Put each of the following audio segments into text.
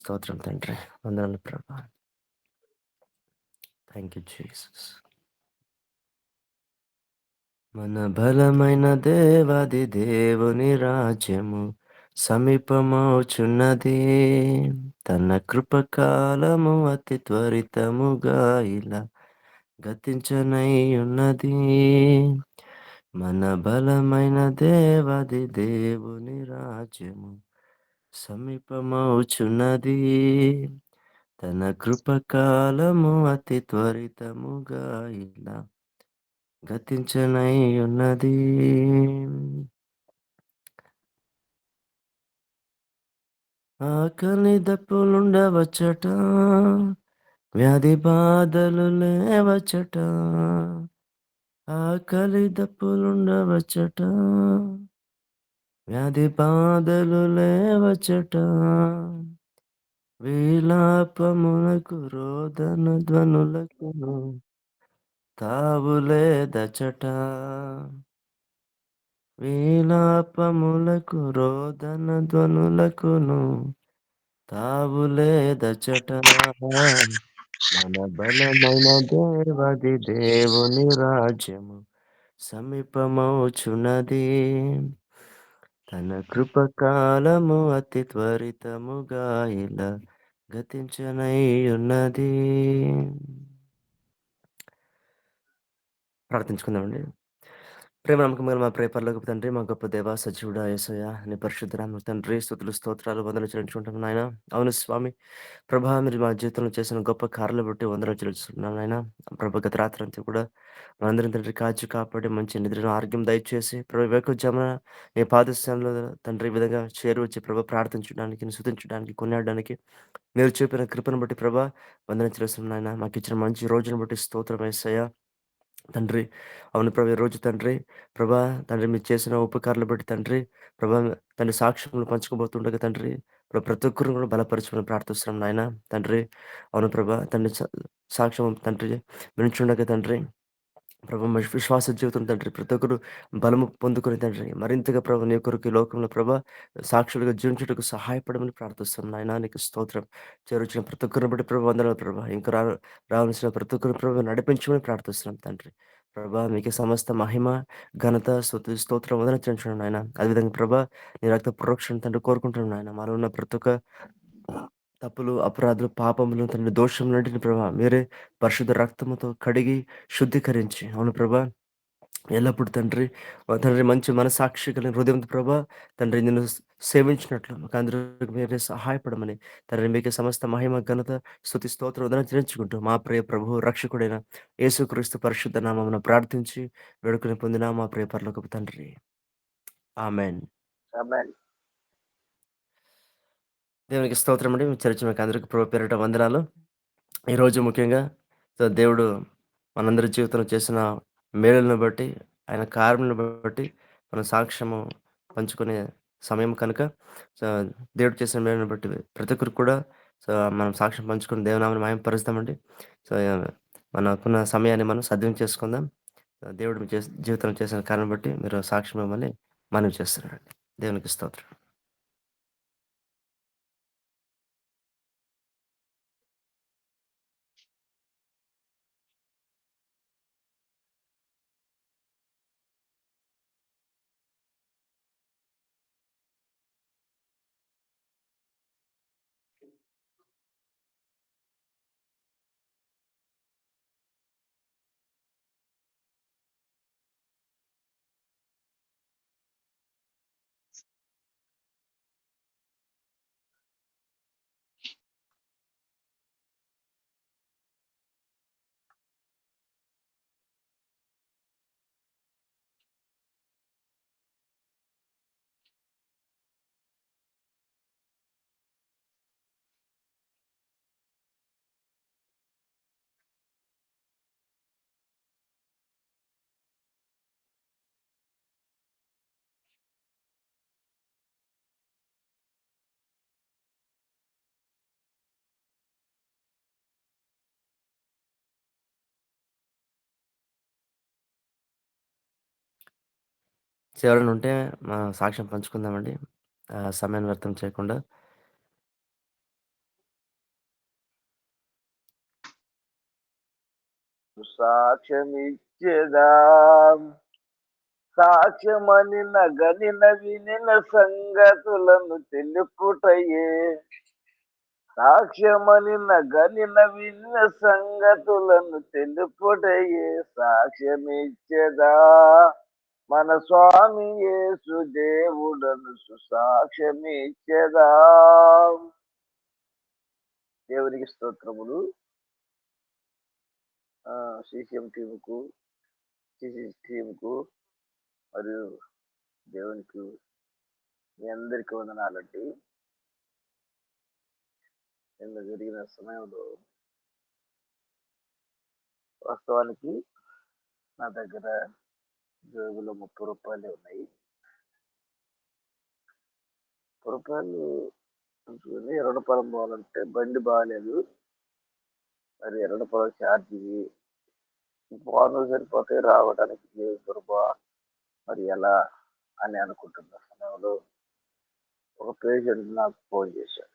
స్తోత్రం తండ్రి. వందనాలు ప్రభా! Thank you Jesus. మన బలమైన దేవాది దేవుని రాజ్యము సమీపమవుచున్నది. తన కృపకాలము అతి త్వరితముగా ఇలా గతించనయ్యున్నది. మన బలమైన దేవాది దేవుని రాజ్యము సమీపమవుచున్నది. తన కృపకాలము అతి త్వరితముగా ఇలా గతించనయ్యున్నది. ఆకలి దప్పులుండవచ్చట, వ్యాధి బాధలు లేవచ్చట. ఆకలి దప్పులుండవచ్చట, వ్యాధి బాధలు లేవచ్చట. విలాపములకు రోదన ధ్వనులకును తావులేదచట. విలాపములకు రోదన ధ్వనులకును తావులేదచట. మన బలమైన దేవది దేవుని రాజ్యము సమీపమవుచున్నది. తన కృపకాలము అతి త్వరితముగా ఇలా గతించనయ్యున్నది. ప్రార్థించుకుందామండి. ప్రేమ నమ్మకమైన మా ప్రియ పరలోకపు తండ్రి, మా గొప్ప దేవ సజీవుడా యేసయ్య, నీ పరిశుద్ధ నామమున తండ్రి స్తుతులు, స్తోత్రాలు, వందనాలు చెల్లించుకుంటున్నాం నాయన. అవును స్వామి, ప్రభా మీరు మా జీవితంలో చేసిన గొప్ప కార్యాలు బట్టి వందనాలు చెల్లిస్తున్నాను నాయన. ప్రభా గత రాత్రంతా కూడా మనందరం తండ్రి కాచి కాపాడి మంచి నిద్రను ఆరోగ్యం దయచేసి ప్రభు వేకువజామున నీ పాదస్థానంలో తండ్రి ఈ విధంగా చేరువచ్చి ప్రభా ప్రార్థించడానికి, స్తుతించడానికి, కొనియాడడానికి మీరు చూపిన కృపను బట్టి ప్రభా వందనాలు చెల్లిస్తున్నాను నాయన. మాకిచ్చిన మంచి రోజును బట్టి స్తోత్రం యేసయ్య. తండ్రి, అవును ప్రభు ఈరోజు తండ్రి, ప్రభా తండ్రి మీరు చేసిన ఉపకారాలు బట్టి తండ్రి, ప్రభా తండ్రి సాక్ష్యములు పంచుకోబోతుండగా తండ్రి, ప్రతి ఒక్కరిని కూడా బలపరచమని ప్రార్థిస్తున్నాం నాయన. తండ్రి, అవును ప్రభా తండ్రి సాక్ష్యం తండ్రి వినుచుండగా తండ్రి, ప్రభు విశ్వాస జీవితం తండ్రి ప్రతి ఒక్కరు బలము పొందుకొని తండ్రి మరింతగా ప్రభు నీ కొరకు ఈ లోకంలో ప్రభా సాక్షులుగా జీవించుటకు సహాయపడమని ప్రార్థిస్తున్నాం నాయన. నీకు స్తోత్రం. చేరుచిన ప్రతి ఒక్కరిని బట్టి ప్రభు వందనాలు ప్రభా. ఇంకా రావాల్సిన ప్రతి ఒక్కరిని ప్రభు నడిపించమని ప్రార్థిస్తున్నాం తండ్రి. ప్రభా మీకే సమస్త మహిమ, ఘనత, స్తుతి, స్తోత్రం వందనం చెల్లించున్నాను నాయన. అదేవిధంగా ప్రభా నీ రక్త ప్రోక్షణ తండ్రి కోరుకుంటున్నాను నాయన. మాలో ఉన్న ప్రతి ఒక్క తప్పులు, అపరాధాలు, పాపములు తండ్రి దోషములన్నిటిని ప్రభా మీరే పరిశుద్ధ రక్తముతో కడిగి శుద్ధీకరించి అవును ప్రభా ఎల్లప్పుడు తండ్రి తండ్రి మంచి మనసాక్షి కలిగిన హృదయంతో ప్రభా తండ్రి నిన్ను సేవించినట్లు మాకు అందరికి మీరే సహాయపడమని తండ్రి మీకే సమస్త మహిమ ఘనత స్తుతి స్తోత్రం వదన చెల్లించుకుంటూ మా ప్రియ ప్రభు రక్షకుడైన యేసుక్రీస్తు పరిశుద్ధ నామమున ప్రార్థించి వేడుకని పొందిన మా ప్రియ పరలోకపు తండ్రి. ఆమెన్. ఆమేన్. దేవునికి స్తోత్రం అండి. చర్చ మీకు అందరికి ప్రభు పేరిట వందనాలు. ఈరోజు ముఖ్యంగా దేవుడు మనందరి జీవితంలో చేసిన మేలులను బట్టి, ఆయన కార్యములను బట్టి మన సాక్ష్యము పంచుకునే సమయం కనుక సో, దేవుడు చేసిన మేలును బట్టి ప్రతి ఒక్కరికి కూడా సో, మనం సాక్ష్యం పంచుకొని దేవునామాన్ని మహిమపరుస్తామండి. సో, మనకున్న సమయాన్ని మనం సద్వినియోగం చేసుకుందాం. దేవుడు మీ జీవితంలో చేసిన కార్యం బట్టి మీరు సాక్ష్యం ఇవ్వమని మనవి చేస్తున్నానండి. దేవునికి స్తోత్రం. సో, ఎవరైనా ఉంటే మా సాక్ష్యం పంచుకుందామండి. సమయాన్ని వ్యర్థం చేయకుండా. సాక్ష్యమిచ్చేదా సాక్ష్యమని నగనిన వినిన సంగతులను తెలుపుటయే సాక్ష్యమని నగనిన విన్న సంగతులను తెలుపుటయే సాక్ష్యమిచ్చేదా మన స్వామి యేసు దేవుడను సుసాక్ష్యమిచ్చేదా దేవునికి స్తోత్రములు. సిసిఎం టీముకు, సిసి టీముకు మరియు దేవునికి మీ అందరికీ వందనాలండి. నిన్న జరిగిన సమయంలో వాస్తవానికి నా దగ్గర జేబులో 30 రూపాయలే ఉన్నాయి. 30 రూపాయలు ఉంచుకొని ఎర్రగొండపాలెం పోవాలంటే బండి బాగాలేదు. మరి ఎర్రగొండపాలెం ఛార్జీ పోను సరిపోతాయి, రావడానికి లేదు దుర్బా, మరి ఎలా అని అనుకుంటున్న సమయంలో ఒక పేషెంట్ నాకు ఫోన్ చేశాడు.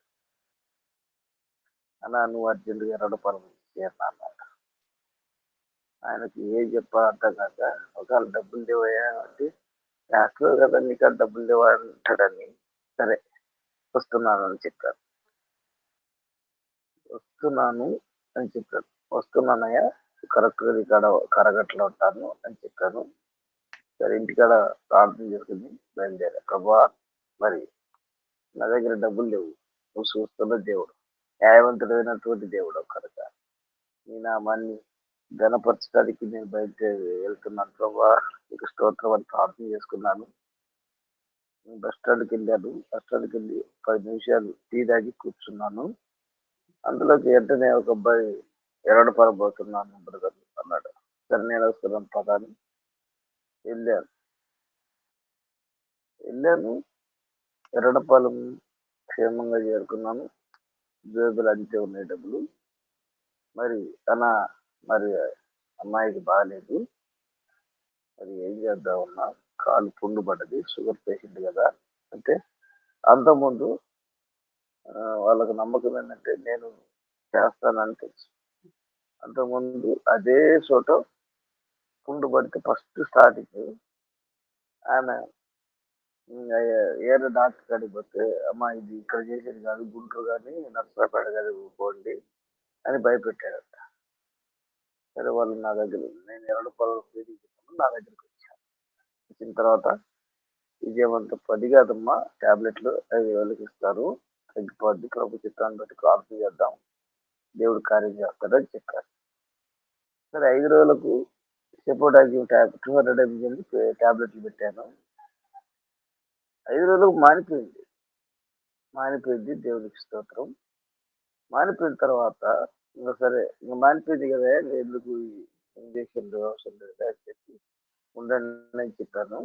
అన్నా నువ్వు అర్జెంటుగా ఎర్రగొండపాలెం చేరినా అన్నమాట. ఆయనకి ఏం చెప్పాలో అర్థం కాక, ఒకవేళ డబ్బులు లేవయ్యా అంటే డాక్టర్ కదా నీకు డబ్బులు లేవా అంటాడని, సరే వస్తున్నాను అని చెప్పాను. వస్తున్నాను అని చెప్పాను. వస్తున్నానయ్యా, కరెక్ట్గా ఇక్కడ కరగట్లో ఉంటాను అని చెప్పాను. సరే ఇంటికాడ ప్రార్థన చేసుకుని బయలుదేరా. ప్రభా, మరి నా దగ్గర డబ్బులు లేవు, నువ్వు చూస్తున్న దేవుడు, న్యాయవంతుడైనటువంటి దేవుడు కనుక నీ నామాన్ని ఘనపరచడానికి నేను బయలుదేరి వెళ్తున్నాను ప్రభా, నీకు స్తోత్రం అని ప్రార్థన చేసుకున్నాను. బస్ స్టాండ్కి వెళ్ళాను. బస్ స్టాండ్కి వెళ్ళి 10 నిమిషాలు టీ తాగి కూర్చున్నాను. అందులోకి వెంటనే ఒక అబ్బాయి ఎర్రగొండపాలెం పోతున్నాను బ్రదర్ అన్నాడు. సరే నేను వస్తున్నాను పదా అని వెళ్ళాను. ఎర్రగొండపాలెం క్షేమంగా చేరుకున్నాను. జేబులు అంతే ఉన్నాయి డబ్బులు. మరి మరి అమ్మాయికి బాగాలేదు, మరి ఏం చేద్దామన్నా, కాలు పుండు పడ్డది, షుగర్ పేషెంట్ కదా అంటే అంతకుముందు వాళ్ళకు నమ్మకం ఏంటంటే నేను చేస్తానని తెలుసు. అంతకుముందు అదే చోట పుండు పడితే ఫస్ట్ స్టార్టింగ్ ఆమె ఏదో డాక్టర్ కాడికి పోతే అమ్మా ఇది ఇక్కడ చేసేది కాదు, గుంటూరు కానీ నర్సరాపేట కానీ పోండి అని భయపెట్టాడట. సరే వాళ్ళు నా దగ్గర, నేను 2 ఫీడింగ్ నా దగ్గరికి వచ్చాను. వచ్చిన తర్వాత విజయవంతం 10 కాదమ్మా, టాబ్లెట్లు 5,000కి ఇస్తారు, తగ్గిపోద్ది, ప్రభు చిత్రాన్ని బట్టి ప్రార్థన చేద్దాం, దేవుడు కార్యం చేస్తాడని చెప్పారు. సరే 5 రోజులకు సెపోటాజిమ్ 200 mg టాబ్లెట్లు పెట్టాను. 5 రోజులకు మానిపోయింది దేవునికి స్తోత్రం. మానిపోయిన తర్వాత ఇంకా సరే ఇంకా మానిపోయింది కదా, ఎందుకు ఇంజక్షన్లు అవసరం లేదు అని చెప్పి ఉండండి అని చెప్పాను.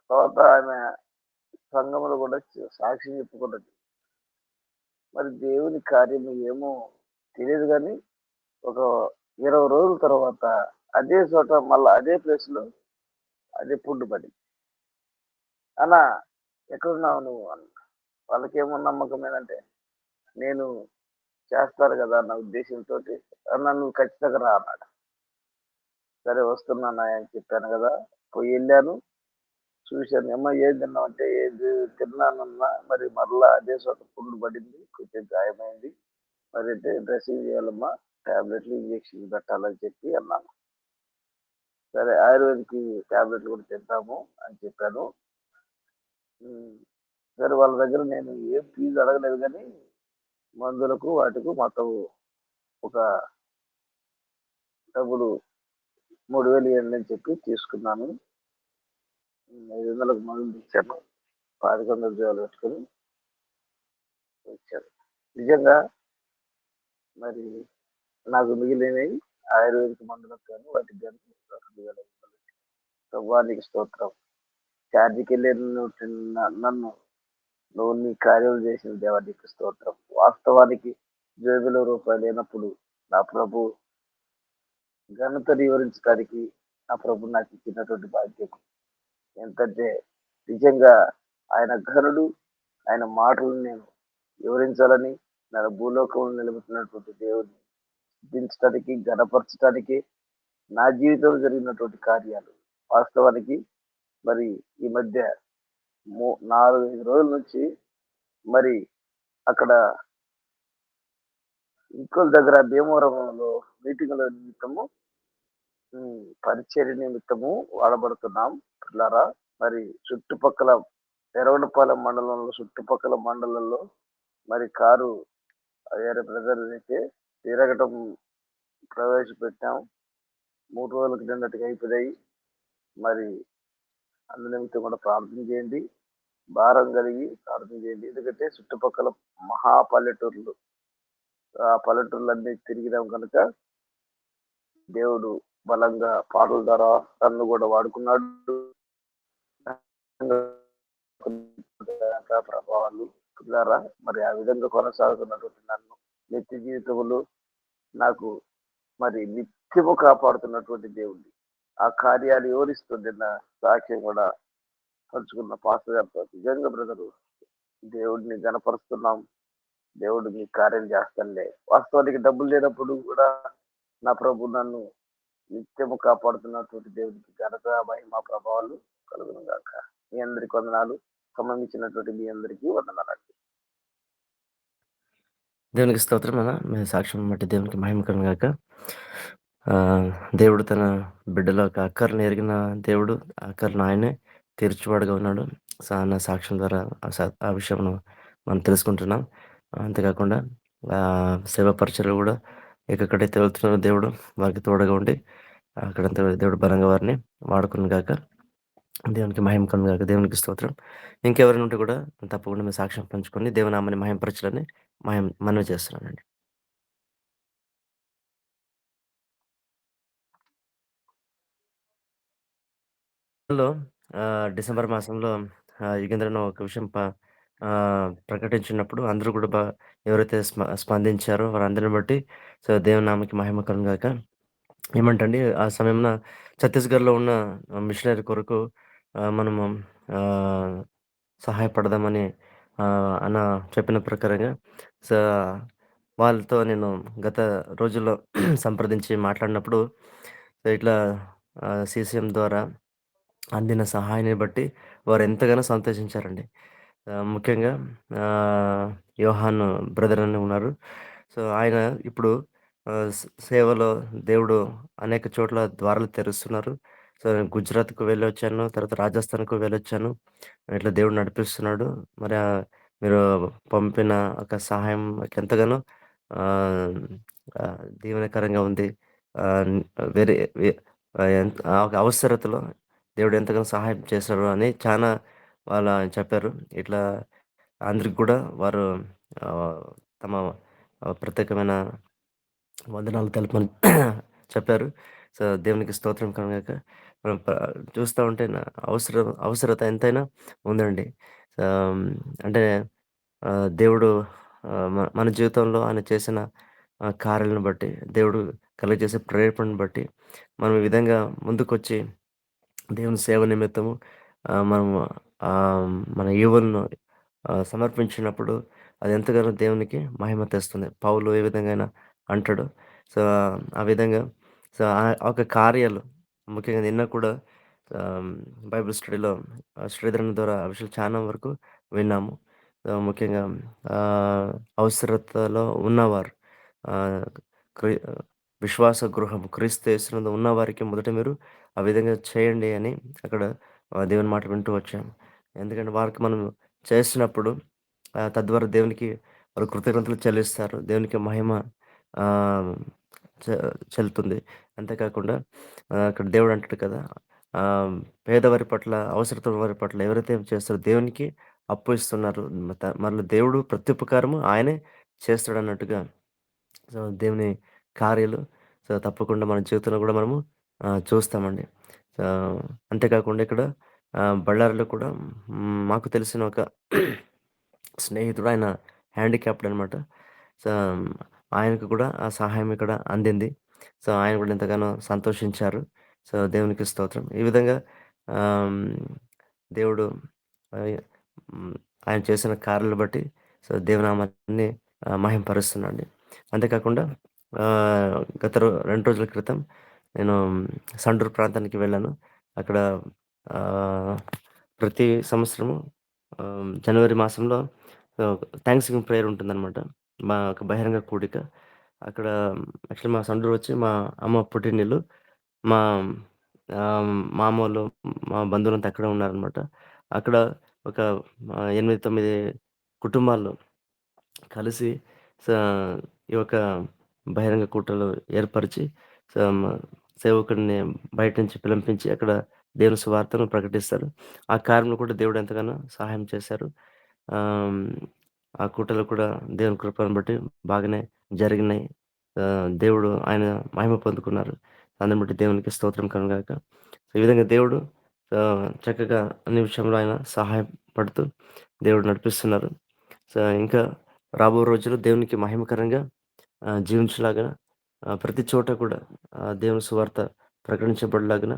తర్వాత ఆమె సంఘంలో కూడా సాక్షి చెప్పుకున్నది. మరి దేవుని కార్యం ఏమో తెలియదు కానీ ఒక 20 రోజుల తర్వాత అదే చోట మళ్ళీ అదే ప్లేస్లో అదే పుండు పడింది. అలా ఎక్కడున్నావు నువ్వు అన్న. వాళ్ళకేమో నమ్మకం ఏంటంటే నేను చేస్తారు కదా అన్న ఉద్దేశంతో అన్న నువ్వు ఖచ్చితంగా రా అన్నాడు. సరే వస్తున్నాను అని చెప్పాను కదా, పోయి వెళ్ళాను, చూశాను. అమ్మ ఏం తిన్నావు అంటే ఏది తిన్నానన్నా, మరి మరలా అదే చోట పుండు పడింది, కొంచెం గాయమైంది, మరి అంటే డ్రెస్సింగ్ చేయాలమ్మా, టాబ్లెట్లు ఇంజక్షన్ పెట్టాలని చెప్పి అన్నాను. సరే ఆయుర్వేదిక్ టాబ్లెట్లు కూడా తింటాము అని చెప్పాను. సరే వాళ్ళ దగ్గర నేను ఏం ఫీజు అడగలేదు కానీ మందులకు వాటికి మొత్తం ఒక డబ్బులు 3,000 ఇవ్వండి అని చెప్పి తీసుకున్నాను. 500లకు మందులు ఇచ్చాను, 1100 జోలు పెట్టుకొని వచ్చాను. నిజంగా మరి నాకు మిగిలినవి ఆయుర్వేదిక్ మందులకు కానీ వాటికి కానీ 2,500. ప్రభువానికి స్తోత్రం. ఛార్జీకి వెళ్ళి నన్ను నువ్వు నీ కార్యాలు చేసిన దేవా నీకు స్తోత్రం. వాస్తవానికి జేబులో రూపాయలు లేనప్పుడు నా ప్రభు ఘనత వివరించడానికి నా ప్రభు నాకు ఇచ్చినటువంటి భాగ్యం ఎంతంటే, నిజంగా ఆయన ఘనుడు, ఆయన మాటలను నేను వివరించాలని నా భూలోకంలో నిలుపుతున్నటువంటి దేవుని దించడానికి, ఘనపరచడానికి నా జీవితంలో జరిగినటువంటి కార్యాలు. వాస్తవానికి మరి ఈ మధ్య 4, 5 రోజుల నుంచి మరి అక్కడ ఇంకోల దగ్గర భీమవరంలో మీటింగుల నిమిత్తము పరిచర్య నిమిత్తము వాడబడుతున్నాం పిల్లారా. మరి చుట్టుపక్కల ఎర్రగొండపాలెం మండలంలో చుట్టుపక్కల మండలంలో మరి కారు వేరే బ్రదర్ అయితే తిరగటం ప్రవేశపెట్టాం. 3 రోజుల కిందటగా అయిపోయాయి. మరి అందు నిమిత్తం కూడా ప్రార్థన చేయండి. భారం కలిగి ప్రార్థన చేయండి. ఎందుకంటే చుట్టుపక్కల మహా పల్లెటూర్లు. ఆ పల్లెటూర్లన్నీ తిరిగినాం కనుక దేవుడు బలంగా పాటల ద్వారా నన్ను కూడా వాడుకున్నాడు. ప్రభావాలు పిల్లారా మరి ఆ విధంగా కొనసాగుతున్నటువంటి నన్ను నిత్య జీవితములు నాకు మరి నిత్యము కాపాడుతున్నటువంటి దేవుడిని ఆ కార్యాలు వివరిస్తుంది నా సాక్ష్యం కూడా పంచుకున్న పాస్టర్ గారితో నిజంగా బ్రదరు దేవుడిని గనపరుస్తున్నాం. దేవుడు మీ కార్యం చేస్తానులే. వాస్తవానికి డబ్బులు లేనప్పుడు కూడా నా ప్రభు నన్ను నిత్యము కాపాడుతున్నటువంటి దేవుడికి ఘనత మహిమ ప్రభావాలు కలుగును గాక. మీ అందరికి వందనాలు. సంబంధించినటువంటి మీ అందరికీ వందనాలండి. దేవునికి స్తోత్రం అన్న. మీ సాక్ష్యం బట్టి దేవునికి మహిమ కలుగును గాక. దేవుడు తన బిడ్డల యొక్క అక్కరను ఎరిగిన దేవుడు. ఆ అక్కరను ఆయనే తీర్చువాడుగా ఉన్నాడు. అన్న సాక్ష్యం ద్వారా ఆ విషయమును మనం తెలుసుకుంటున్నాం. అంతేకాకుండా సేవా పరిచర్యలు కూడా ఎక్కడైతే వెళ్తున్నారో దేవుడు వారికి తోడుగా ఉండి అక్కడంతా దేవుడు బలంగా వారిని వాడుకును గాక. దేవునికి మహిమ కలుగును గాక. దేవునికి స్తోత్రం. ఇంకెవరైనా ఉంటే కూడా తప్పకుండా మీ సాక్ష్యం పంచుకొని దేవుని నామాన్ని మహిమపరచాలని మనవి చేస్తున్నానండి. లో డిసెంబర్ మాసంలో యుగేంద్రన్ ఒక విషయం ప్రకటించినప్పుడు అందరూ కూడా ఎవరైతే స్పందించారో వారందరిని బట్టి దేవుని నామానికి మహిమ కలుగును గాక. ఏమంటండి ఆ సమయంన ఛత్తీస్‌గఢ్‌లో ఉన్న మిషనరీ కొరకు మనము ఆహ్, సహాయపడదామని అన్న చెప్పిన ప్రకారంగా సా వాళ్ళతో నేను గత రోజుల్లో సంప్రదించి మాట్లాడినప్పుడు ఇట్లా సీసీఎం ద్వారా అందిన సహాయాన్ని బట్టి వారెంతగానో సంతోషించారండి. ముఖ్యంగా ఆహ్, యోహాను బ్రదర్ అని ఉన్నారు. ఆయన ఇప్పుడు సేవలో దేవుడు అనేక చోట్ల ద్వారాలు తెరుస్తున్నారు. నేను గుజరాత్‌కు వెళ్ళొచ్చాను. తర్వాత రాజస్థాన్‌కు వెళ్ళొచ్చాను. ఇట్లా దేవుడు నడిపిస్తున్నాడు. మరి మీరు పంపిన ఒక సహాయం నాకెంతగానో ఆహ్, దీవెనకరంగా ఉంది. ఆహ్, వేరే వె ఎంత ఒక అవసరతలో దేవుడు ఎంతగానో సహాయం చేశారు అని చానా చెప్పారు. ఇట్లా అందరికి కూడా వారు ఆహ్, తమ ప్రత్యేకమైన వందనాలు తెలపమని చెప్పారు. దేవునికి స్తోత్రం కలుగుగాక. మనం చూస్తా ఉంటే అవసరత ఎంతైనా ఉందండి. ఆహ్, అంటే దేవుడు మన జీవితంలో ఆయన చేసిన కార్యాలను బట్టి, దేవుడు కలుగజేసే ప్రేరేపణను బట్టి మనం ఈ విధంగా ముందుకొచ్చి దేవుని సేవ నిమిత్తము మనము మన ఈవులను సమర్పించినప్పుడు అది ఎంతగానో దేవునికి మహిమ తెస్తుంది. పౌలు ఏ విధంగాన అంటాడు. సో, ఆ విధంగా ఆ ఒక కార్యాలు ముఖ్యంగా నిన్న కూడా ఆహ్, బైబిల్ స్టడీలో శ్రీధరన్ ద్వారా ఆ విషయాలు చాలా వరకు విన్నాము. ముఖ్యంగా ఆహ్, అవసరతలో ఉన్నవారు ఆహ్, క్రి విశ్వాస గృహం క్రీస్తు యేసునందు ఉన్నవారికి మొదట మీరు ఆ విధంగా చేయండి అని అక్కడ దేవుని మాట వింటూ వచ్చాము. ఎందుకంటే వారికి మనం చేసినప్పుడు తద్వారా దేవునికి వారు కృతజ్ఞతలు చెల్లిస్తారు. దేవునికి మహిమ ఆహ్, చె చెల్లుతుంది. అంతేకాకుండా అక్కడ దేవుడు అంటాడు కదా! పేదవారి పట్ల, అవసరత వారి పట్ల ఎవరైతే చేస్తారో దేవునికి అప్పు ఇస్తున్నారు. మరలా దేవుడు ప్రత్యుపకారము ఆయనే చేస్తాడన్నట్టుగా దేవుని కార్యాలు తప్పకుండా మన జీవితంలో గూడా మనము చూస్తామండి. ఆహ్, అంతేకాకుండా ఇక్కడ బళ్ళారిలో కూడా మాకు తెలిసిన ఒక స్నేహితుడు ఆయన హ్యాండిక్యాప్డ్ అనమాట. సో, ఆయనకు కూడా ఆ సహాయం ఇక్కడ అందింది. ఆయన కూడా ఎంతగానో సంతోషించారు. దేవునికి స్తోత్రం. ఈ విధంగా ఆహ్, దేవుడు ఆహ్, హ్మ్, ఆయన చేసిన కార్యాలను బట్టి దేవునామాన్ని మహిమపరుస్తున్నాండి. అంతేకాకుండా గత 2 రోజుల క్రితం నేను సండూర్ ప్రాంతానికి వెళ్ళాను. అక్కడ ఆహ్, ప్రతి సంవత్సరము జనవరి మాసంలో థాంక్స్‌గివింగ్ ప్రేయర్ ఉంటుందనమాట. మా ఒక బహిరంగ కూడిక. అక్కడ యాక్చువల్లీ మా సండూర్ వచ్చి మా అమ్మ పుట్టినిల్లు. మా మామోళ్ళు, మా బంధువులంతా అక్కడే ఉన్నారనమాట. అక్కడ ఒక 8, 9 కుటుంబాలు కలిసి సా ఈ యొక్క బహిరంగ కూటలు ఏర్పరిచి సమ్ సేవకుడిని బయట నుంచి పిలిపించి అక్కడ దేవుని సువార్తను ప్రకటిస్తారు. ఆ కార్యంలో కూడా దేవుడు ఎంతగానో సహాయం చేశారు. ఆహ్, ఆ కూటలు కూడా దేవుని కృపను బట్టి బాగానే జరిగినాయి. దేవుడు ఆయన మహిమ పొందుకున్నారు. అందుని బట్టి దేవునికి స్తోత్రం కలుగుగాక. ఈ విధంగా దేవుడు చక్కగా అన్ని విషయంలో ఆయన సహాయపడుతూ దేవుడు నడిపిస్తున్నారు. ఇంకా రాబో రోజుల్లో దేవునికి మహిమకరంగా జీవించేలాగా ప్రతి చోట కూడా దేవుని సువార్త ప్రకటించబడేలాగున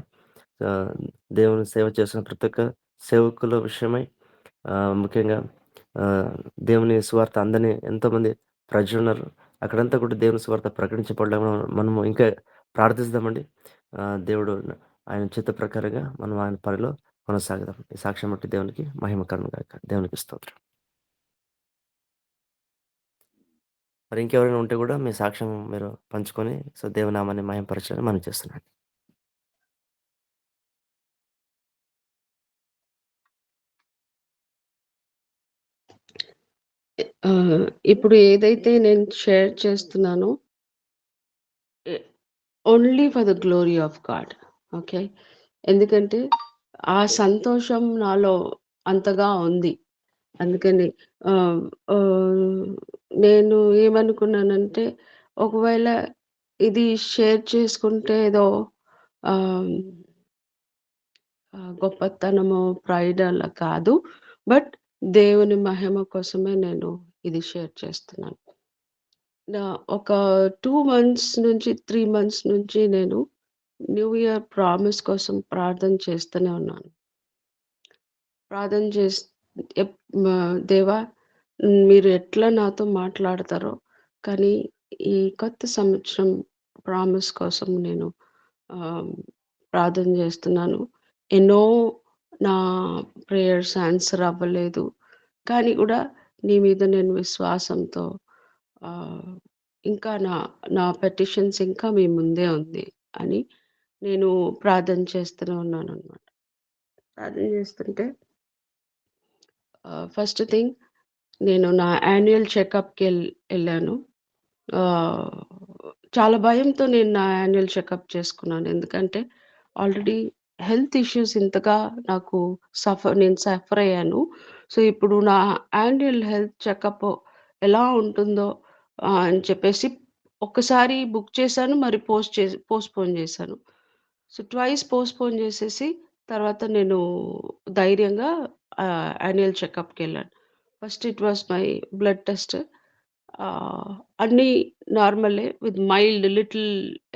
ఆహ్, దేవుని సేవ చేస్తున్న ప్రతి ఒక్క సేవకుల విషయమై ముఖ్యంగా ఆహ్, దేవుని సువార్త అందని ఎంతోమంది ప్రజలున్నారు. అక్కడంతా కూడా దేవుని సువార్త ప్రకటించబడలాగా మనము ఇంకా ప్రార్థిద్దామండి. దేవుడు ఆయన చిత్త ప్రకారంగా మనం ఆయన పనిలో కొనసాగుదాం. ఈ సాక్ష్యం బట్టి దేవునికి మహిమ కలుగును గాక. దేవునికి స్తోత్రం. మరి ఇంకెవరైనా ఉంటే గూడా మీ సాక్ష్యం మీరు పంచుకొని దేవుని నామాన్ని మహిమపరచాలని మనవి చేస్తున్నాను. ఇప్పుడు ఏదైతే నేను షేర్ చేస్తున్నానో a only for the glory of God. Okay. ఎందుకంటే ఆ సంతోషం నాలో అంతగా ఉంది. అందుకని ఆహ్, ఆహ్, నేను ఏమనుకున్నానంటే ఒకవేళ ఇది షేర్ చేసుకుంటే ఏదో ఆహ్, గొప్పతనమో, ప్రైడ్ అలా కాదు. బట్ దేవుని మహిమ కోసమే నేను ఇది షేర్ చేస్తున్నాను. ఒక 2 మంత్స్ నుంచి, 3 మంత్స్ నుంచి నేను న్యూ ఇయర్ ప్రామిస్ కోసం ప్రార్థన చేస్తూనే ఉన్నాను. ప్రార్థన చేస్ ఎప్ మ దేవా, మీరు ఎట్లా నాతో మాట్లాడతారో, కానీ ఈ కొత్త సంవత్సరం ప్రామిస్ కోసం నేను ఆహ్, ప్రార్థన చేస్తున్నాను. ఎన్నో నా ప్రేయర్స్ ఆన్సర్ అవ్వలేదు. కానీ కూడా నీ మీద నేను విశ్వాసంతో ఆహ్, ఇంకా నా నా పెటిషన్స్ ఇంకా మీ ముందే ఉంది అని నేను ప్రార్థన చేస్తూనే ఉన్నాననమాట. ప్రార్థన చేస్తుంటే ఫస్ట్ థింగ్ నేను నా యాన్యుయల్ ఎళ్ళాను. ఆహ్, చాలా భయంతో నేను నా యాన్యుయల్ చెకప్ చేసుకున్నాను. ఎందుకంటే ఆల్రెడీ హెల్త్ ఇష్యూస్ ఇంతగా నాకు నేను సఫర్ అయ్యాను. సో, ఇప్పుడు నా యాన్యుయల్ హెల్త్ చెకప్ ఎలా ఉంటుందో అని చెప్పేసి ఒక్కసారి బుక్ చేశాను. మరి పోస్ట్‌పోన్ చేశాను. సో, ట్వైస్ పోస్ట్‌పోన్ చేసేసి తర్వాత నేను ధైర్యంగా యాన్యుయల్ చెకప్‌కెళ్ళాను. First it was my blood test. అన్నీ నార్మలే విత్ మైల్డ్ లిటిల్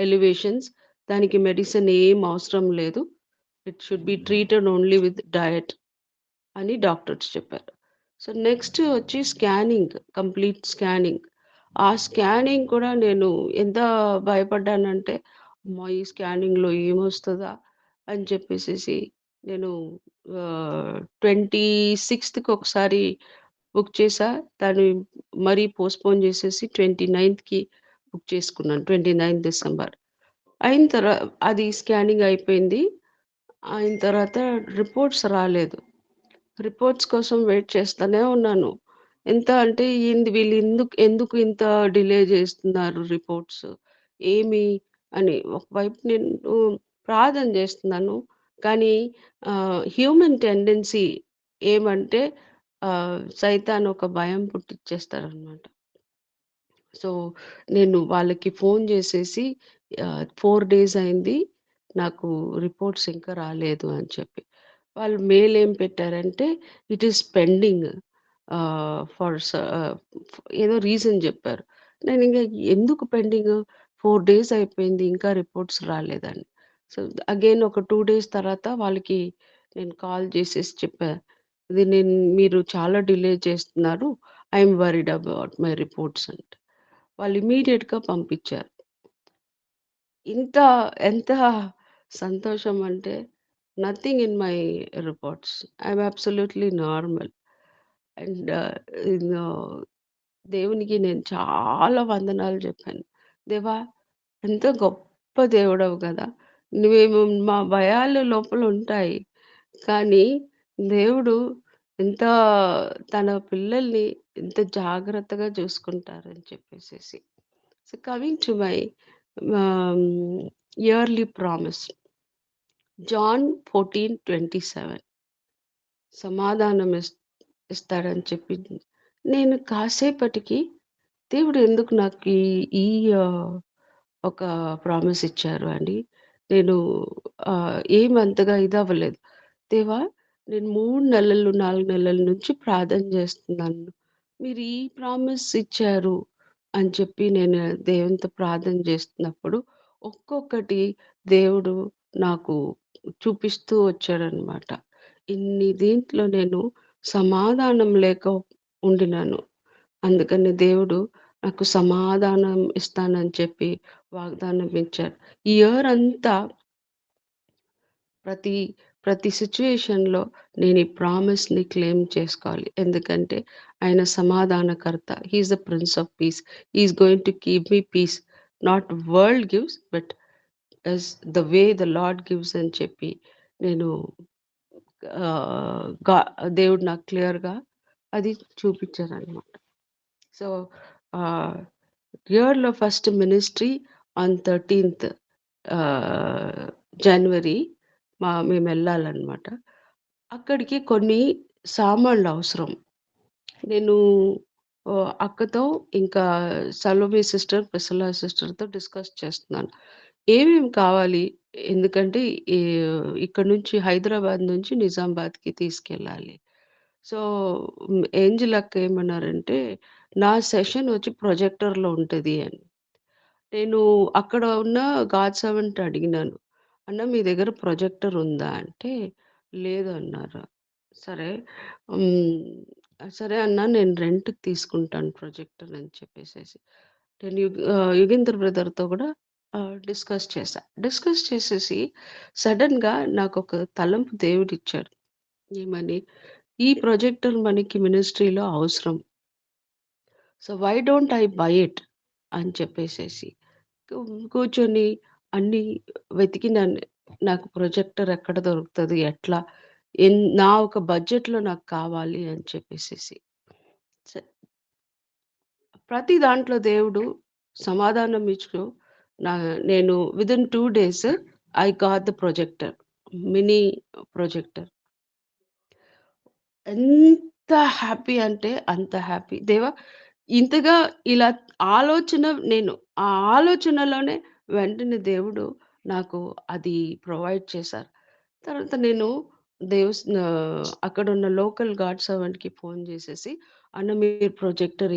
ఎలివేషన్స్. దానికి మెడిసిన్ ఏం అవసరం లేదు. It should be treated only with diet అని డాక్టర్స్ చెప్పారు. సో, నెక్స్ట్ వచ్చి స్కానింగ్, కంప్లీట్ స్కానింగ్. ఆ స్కానింగ్ కూడా నేను ఎంత భయపడ్డానంటే, అమ్మో! ఈ స్కానింగ్‌లో ఏమొస్తదా అని చెప్పేసేసి నేను 26థ్‌కి ఒకసారి బుక్ చేశా. దాన్ని మరీ పోస్ట్‌పోన్ చేసేసి 29థ్‌కి బుక్ చేసుకున్నాను. 29 డిసెంబర్. అయిన అది స్కానింగ్ అయిపోయింది. అయిన తర్వాత రిపోర్ట్స్ రాలేదు. రిపోర్ట్స్ కోసం వెయిట్ చేస్తూనే ఉన్నాను. ఎంత అంటే ఏంది వీళ్ళు ఎందుకు ఇంత డిలే చేస్తున్నారు రిపోర్ట్స్? ఏమి అని ఒకవైపు నేను ప్రార్థన చేస్తున్నాను. కానీ హ్యూమన్ టెండెన్సీ ఏమంటే సైతాన్ ఒక భయం పుట్టిచ్చేస్తాడనమాట. సో, నేను వాళ్ళకి ఫోను జేసేసి 4 డేస్ అయింది. నాకు రిపోర్ట్స్ ఇంకా రాలేదు అని చెప్పి. వాళ్ళు మెయిల్ ఏం పెట్టారంటే, ఇట్ ఈస్ పెండింగ్ ఆహ్, ఫర్ స ఆహ్, ఏదో రీజన్ జెప్పారు. నేనింక ఎందుకు పెండింగు? 4 డేస్ అయిపోయింది. ఇంకా రిపోర్ట్స్ రాలేదని. సో, అగైన్ ఒక 2 డేస్ తర్వాత వాళ్ళకి నేను కాల్ జేసేసి చెప్పా. మీరు చాలా డిలే చేస్తున్నారు. I am worried about my reports అంటే. వాళ్ళు ఇమ్మీడియేట్‌గా పంపించారు. ఇంత ఎంత సంతోషం అంటే nothing in my reports. I am absolutely normal. And no దేవునికి నేను చాలా వందనాలు జెప్పాను. దేవా! ఎంత గొప్ప దేవుడవు గదా! నువ్వేమో మా భయాలు లోపలుంటాయి. కానీ దేవుడు ఎంత తన పిల్లల్ని ఎంత జాగ్రత్తగా చూసుకుంటారని చెప్పేసేసి. సో, కమింగ్ టు మై ఆహ్, ఇయర్లీ ప్రామిస్. జాన్ 14:27 సమాధానం ఇస్తాడని చెప్పింది. నేను కాసేపటికి దేవుడు ఎందుకు నాకు ఈ ఈ ఆహ్, ఒక ప్రామిస్ ఇచ్చారు అండి. నేను ఏమంతగా ఇదవ్వలేదు. దేవా! నేను 3 నెలలు, 4 నెలల నుంచి ప్రార్థన చేస్తున్నాను. మీరు ఈ ప్రామిస్ ఇచ్చారు అని చెప్పి నేను దేవునితో ప్రార్థన చేస్తున్నప్పుడు ఒక్కొక్కటి దేవుడు నాకు చూపిస్తూ వచ్చాడనమాట. దీంట్లో నేను సమాధానం లేక ఉండినాను. అందుకని దేవుడు నాకు సమాధానం ఇస్తానని చెప్పి వాగ్దానం ఇచ్చారు. ఈ ఇయర్ అంతా ప్రతి ప్రతి సిట్యుయేషన్‌లో నేను ఈ ప్రామిస్‌ని క్లెయిమ్ చేసుకోవాలి. ఎందుకంటే ఆయన సమాధానకర్త. He is the prince of peace. He is going to keep me peace. Not world gives but as the way the Lord gives అని చెప్పి నేను ఆహ్, గా దేవుడు నాకు క్లియర్‌గా అది చూపించారనమాట. సో, ఆహ్, ఇయర్‌లో ఫస్ట్ మినిస్ట్రీ ఆన్ 13థ్ ఆహ్, జనవరి మేమెళ్ళాలనమాట. అక్కడికి కొన్ని సామాన్లు అవసరం. నేను అక్కతో ఇంకా సలోమి సిస్టర్, ప్రిసిల్లా సిస్టర్‌తో డిస్కస్ చేస్తున్నాను. ఏమేమి కావాలి? ఎందుకంటే ఈ ఇక్కడ నుంచి హైదరాబాద్ నుంచి నిజామాబాద్‌కి తీసుకెళ్ళాలి. సో, ఏంజెల్ అక్క ఏమన్నారంటే, నా సెషన్ వచ్చి ప్రొజెక్టర్‌లో ఉంటది అని. నేను అక్కడ ఉన్న గాడ్ సెర్వెంట్ అడిగినాను. అన్న మీ దగ్గర ప్రొజెక్టర్ ఉందా? అంటే లేదు అన్నారు. సరే హ్మ్. సరే అన్న నేను రెంట్‌కి తీసుకుంటాను ప్రొజెక్టర్ అని చెప్పేసేసి. నేను యుగేంద్ర బ్రదర్‌తో కూడా డిస్కస్ చేశా. డిస్కస్ చేసేసి సడెన్‌గా నాకొక తలంపు దేవుడిచ్చాడు. ఏమని? ఈ ప్రొజెక్టర్ మనకి మినిస్ట్రీలో అవసరం. So, why don't I buy it అని చెప్పేసేసి. కూర్చొని అన్నీ వెతికినాను. నాకు ప్రొజెక్టర్ ఎక్కడ దొరుకుతది? ఎట్లా? నా ఒక బడ్జెట్‌లో నాకు కావాలి అని చెప్పేసేసి. స ప్రతి దాంట్లో దేవుడు సమాధానం ఇచ్చు నా నేను within 2 days I got the projector. Mini projector. ఎంత హ్యాపీ అంటే అంత హ్యాపీ. దేవా! ఇంతగా ఇలా ఆలోచన నేను ఆ ఆలోచనలోనే వెంటనే దేవుడు నాకు అది ప్రొవైడ్ చేశారు. తర్వాత నేను అక్కడున్న లోకల్ గాడ్ సర్వెంట్‌కి ఫోన్ చేసేసి, "అన్న మీరు ప్రొజెక్టర్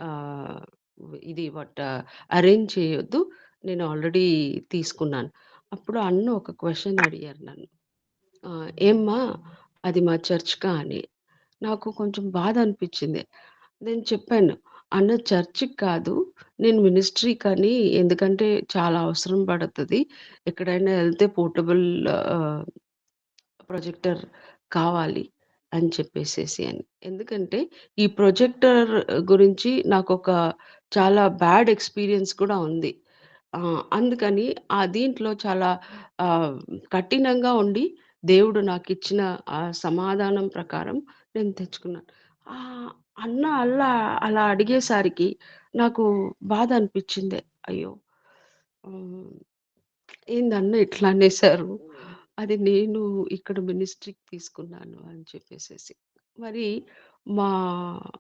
ఆహ్, ఇది అరేంజ్ చేయొద్దు. నేను ఆల్రెడీ తీసుకున్నాను." అప్పుడు అన్న ఒక క్వెషన్ అడిగారు నన్ను. "ఏమ్మా అది మా చర్చ్‌కా" అని. నాకు కొంచెం బాధ అనిపిచ్చింది. నేను చెప్పాను, "అన్న చర్చ్‌కి కాదు, నేను మినిస్ట్రీకని ఎందుకంటే చాలా అవసరం పడతది. ఎక్కడైనా ఎళ్తే పోర్టబుల్ ఆహ్, ప్రొజెక్టర్ కావాలి" అని చెప్పేసేసి అని. ఎందుకంటే ఈ ప్రొజెక్టర్ గురించి నాకొక చాలా బ్యాడ్ ఎక్స్‌పీరియన్స్ కూడా ఉంది. అందుకని దీంట్లో చాలా ఆహ్, కఠినంగా ఉండి దేవుడు నాకిచ్చిన ఆ సమాధానం ప్రకారం నేను తెచ్చుకున్నాను. ఆహ్, అన్న అలా అడిగేసరికి నాకు బాధ అనిపిచ్చింది. అయ్యో! హ్మ్. ఏందన్న ఇట్లా అనేసారు. అది నేను ఇక్కడ మినిస్ట్రీకి తీసుకున్నాను అని చెప్పేసేసి. మరి మా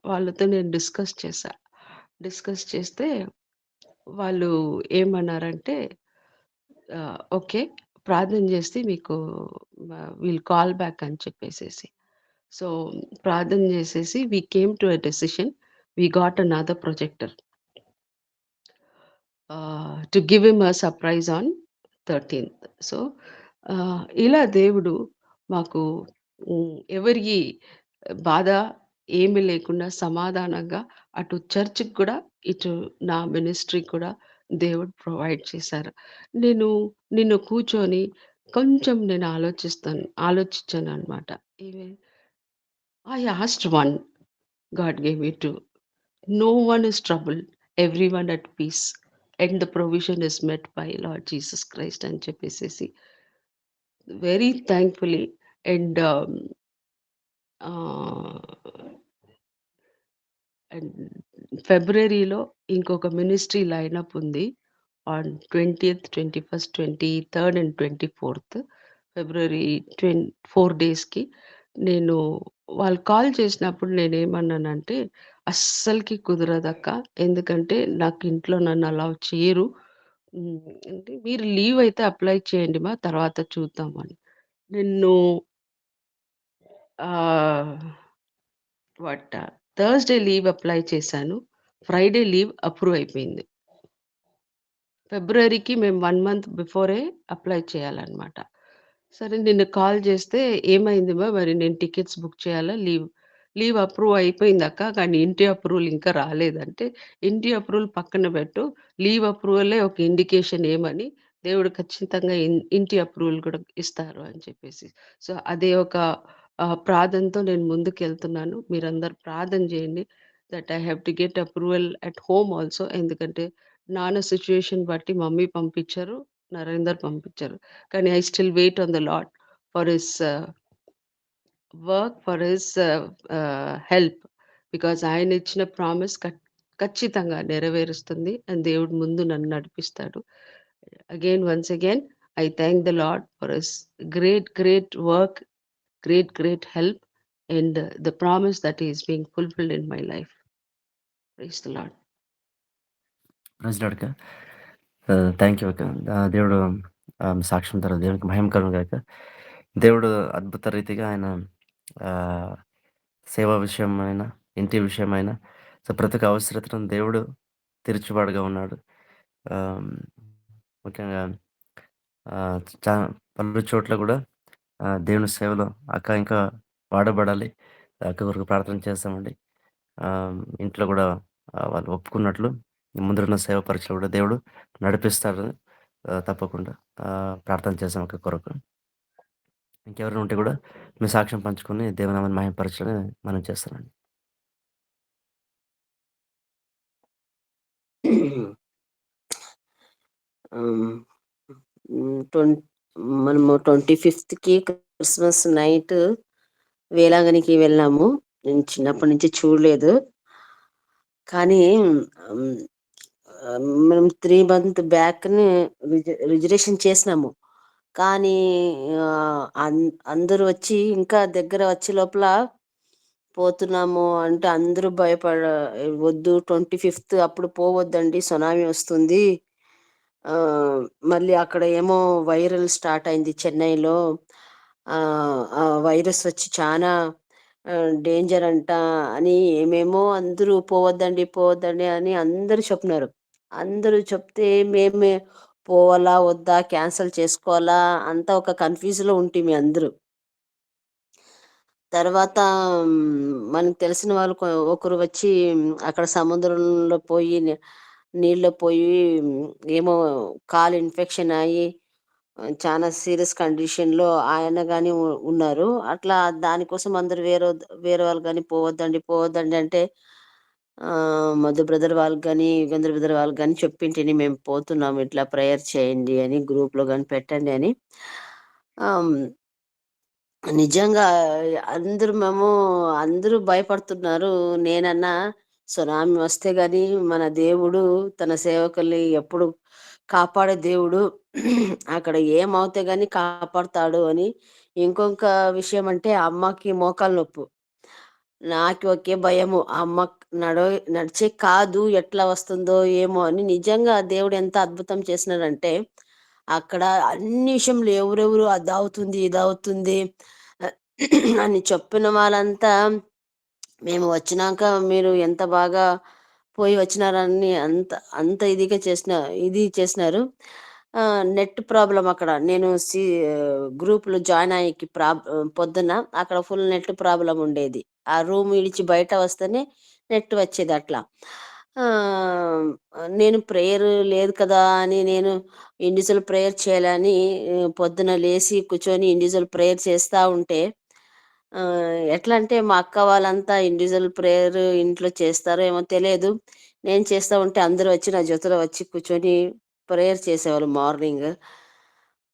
వాళ్ళతో నేను డిస్కస్ చేశా. డిస్కస్ చేస్తే వాళ్ళు ఏమన్నారంటే ఓకే. ప్రార్థన చేస్తే మీకు విల్ కాల్ బ్యాక్ అని చెప్పేసేసి. సో, ప్రార్థన చేసేసి we came to a decision. We got another projector to give him a surprise on 13థ్. సో, ఇలా దేవుడు మాకు ఎవరి బాధ ఏమీ లేకుండా సమాధానంగా అటు చర్చ్‌కి కూడా ఇటు నా మినిస్ట్రీ కూడా దేవుడు ప్రొవైడ్ చేశారు. నేను నిన్న కూర్చొని కొంచెం నేను ఆలోచించాననమాట. ఏమి I asked 1, God gave me 2. No one is troubled, everyone at peace, and the provision is met by Lord Jesus Christ అని చెప్పేసేసి వెరీ థాంక్ఫుల్లీ అండ్ ఆహ్, అండ్ ఫిబ్రవరిలో ఇంకొక మినిస్ట్రీ లైనప్ ఉంది. On 20th, 21st, 23rd and 24th ఫిబ్రవరి 4 డేస్‌కి నేను వాళ్ళు call చేసినప్పుడు నేనేమన్నానంటే, "అస్సలకి కుదరదక్క. ఎందుకంటే నాకు ఇంట్లో నన్ను అలౌ చేయరు. హ్మ్. అంటే మీరు లీవ్ అయితే అప్లై చేయండి మా తర్వాత చూద్దాం" అని. నేను ఆహ్, వాట్ థర్స్‌డే లీవ్ అప్లై చేశాను. ఫ్రైడే లీవ్ అప్రూవ్ అయిపోయింది. ఫిబ్రవరికి మేము 1 మంత్ బిఫోరే అప్లై చేయాలనమాట. సరే నిన్న కాల్ చేస్తే, "ఏమైంది మరి నేను టికెట్స్ బుక్ చేయాలా? లీవ్ అప్రూవ్ అయిపోయిందక్క. కానీ ఇంటి అప్రూవల్ ఇంకా రాలేదంటే, ఇంటి అప్రూవల్ పక్కన పెట్టు. లీవ్ అప్రూవలే ఒక ఇండికేషన్ ఏమని దేవుడు ఖచ్చితంగా ఇంటి అప్రూవల్ కూడా ఇస్తారు" అని చెప్పేసి. సో, అదే ఒక ప్రార్థనతో నేను ముందుకెళ్తున్నాను. మీరందరూ ప్రార్థన చేయండి. That I have to get approval at home also. ఎందుకంటే నాన్న సిట్యుయేషన్ బట్టి మమ్మీ పంపించారు. నరేందర్ పంపించారు. కానీ I still wait on the Lord for his work, for his help. Because ఆయన ఇచ్చిన ప్రామిస్ ఖచ్చితంగా నెరవేరుస్తుంది. అండ్ దేవుడు ముందు నన్ను నడిపిస్తాడు. Again once again I thank the Lord for his great work, great help and the promise that is being fulfilled in my life. Praise the Lord. Praise Lord అక్క. Thank you అక్క. దేవుడు మీ సాక్ష్యం ద్వారా దేవునికి మహిమ కలుగును గాక. దేవుడు అద్భుత రీతిగా ఆయన ఆహ్, సేవ విషయమైన, ఇంటి విషయమైన సో, ప్రతి ఒక్క అవసరతను దేవుడు తీర్చువాడుగా ఉన్నాడు. ఆహ్, ముఖ్యంగా చా పలు చోట్ల గూడా దేవుని సేవలో అక్క ఇంకా వాడబడాలి. అక్క కొరకు ప్రార్థన చేస్తామండి. ఇంట్లో గూడా వాళ్ళు ఒప్పుకున్నట్లు ముందున్న సేవ పరిచయలో గూడా దేవుడు నడిపిస్తాడు. తప్పకుండా ప్రార్థన చేసాం అక్క కొరకు. ఇంకెవరైనా ఉంటే గూడా మీ సాక్ష్యం పంచుకొని దేవునామాన్ని మహిమపరచాలని మనం చేస్తానండి. హ్మ్. ట్వెన్ మనము 25థ్‌కి క్రిస్మస్ నైట్ వేలాంగణికి వెళ్ళాము. నేను చిన్నప్పటి నుంచి చూడలేదు. కానీ హ్మ్, మేము 3 మంత్ బ్యాక్‌ని రిజర్వేషన్ చేసినాము. కానీ అందరూ వచ్చి ఇంకా దగ్గర వచ్చే లోపల పోతున్నాము అంటే అందరూ "వద్దు 25థ్ అప్పుడు పోవద్దండి సునామీ వస్తుంది." మళ్ళీ అక్కడ ఏమో వైరల్ స్టార్ట్ అయింది చెన్నైలో. ఆ వైరస్ వచ్చి చానా డేంజర్ అంట అని ఏమేమో అందరూ పోవద్దండి అని అందరూ చెప్తున్నారు. అందరూ చెప్తే మేమే పోవాలా? వద్దా? క్యాన్సల్ చేసుకోవాలా? అంతా ఒక కన్‌ఫ్యూజ్‌లో ఉంటిమి అందరూ. తర్వాత మనకు తెలిసిన వాళ్ళు ఒకరు వచ్చి అక్కడ సముద్రంలో పోయి నీళ్ళలో పోయి ఏమో కాలు ఇన్ఫెక్షన్ అయ్యి చాలా సీరియస్ కండిషన్‌లో ఆయన గాని ఉన్నారు. అట్లా దానికోసం అందరూ వేరే వాళ్ళు గాని పోవద్దండి అంటే మధు బ్రదర్ వాళ్ళకి గాని, యుగేంద్ర బ్రదర్ వాళ్ళకి గాని చెప్పింటిని మేము పోతున్నాము ఇట్లా ప్రేయర్ చేయండి అని గ్రూప్‌లో గాని పెట్టండి అని. ఆహ్, నిజంగా అందరూ భయపడుతున్నారు. నేనన్నా సునామీ వస్తే గాని మన దేవుడు తన సేవకుల్ని ఎప్పుడు కాపాడే దేవుడు. అక్కడ ఏమవుతే గాని కాపాడుతాడు అని. ఇంకొక విషయం అంటే అమ్మకి మోకాలు నొప్పు. నాకు ఒకే భయము. అమ్మ నడిచే కాదు ఎట్లా వస్తుందో ఏమో అని. నిజంగా దేవుడు ఎంత అద్భుతం చేసినాడంటే, అక్కడ అన్ని విషయంలో ఎవరెవరు అదవుతుంది, ఇదవుతుంది అని చెప్పిన వాళ్ళంతా మేము వచ్చినాక మీరు ఎంత బాగా పోయి వచ్చినారని అంత ఇది చేసినారు. నెట్ ప్రాబ్లమ్ అక్కడ. నేను గ్రూప్‌లో జాయిన్ అయ్యేకి పొద్దున అక్కడ ఫుల్ నెట్ ప్రాబ్లమ్ ఉండేది. ఆ రూమ్ ఇడిచి బయట వస్తేనే నెట్ వచ్చేది అట్లా. ఆహ్, నేను ప్రేయర్ లేదు కదా అని నేను ఇండివిడ్యువల్ ప్రేయర్ చేయాలని పొద్దున లేసి కూర్చొని ఇండివిడ్యువల్ ప్రేయర్ చేస్తా ఉంటే ఎట్లా అంటే మా అక్క వాళ్ళంతా ఇండివిడ్యువల్ ప్రేయర్ ఇంట్లో చేస్తారో ఏమో తెలియదు. నేను చేస్తా ఉంటే అందరూ వచ్చి నా జొతలో వచ్చి కూర్చొని ప్రేయర్ చేసేవాళ్ళు మార్నింగ్.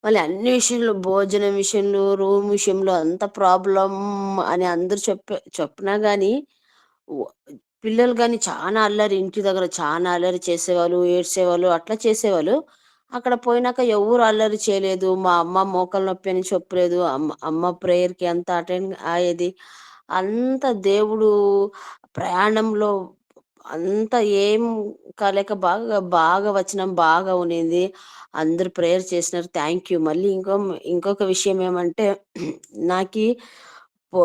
మళ్ళీ అన్ని విషయంలో భోజనం విషయంలో, రూమ్ విషయంలో అంత ప్రాబ్లమ్ అని అందరూ చెప్పినా గానీ వ పిల్లలు గాని చానా అల్లరి ఇంటి దగ్గర చానా అల్లరి చేసేవాళ్ళు, ఏడ్చేవాళ్ళు, అట్లా చేసేవాళ్ళు. అక్కడ పోయినాక ఎవ్వరు అల్లరి చేయలేదు. మా అమ్మ మోకాలు నొప్పి అని చెప్పలేదు. అమ్మ ప్రేయర్‌కి అంతా అటెండ్ అయ్యేది. అంత దేవుడు ప్రయాణంలో అంత ఏం కాలేక బాగా, బాగా వచనం బాగా ఉన్నింది. అందరూ ప్రేయర్ చేసినారు. Thank you. మళ్ళీ ఇంకొక విషయం ఏమంటే నాకి పో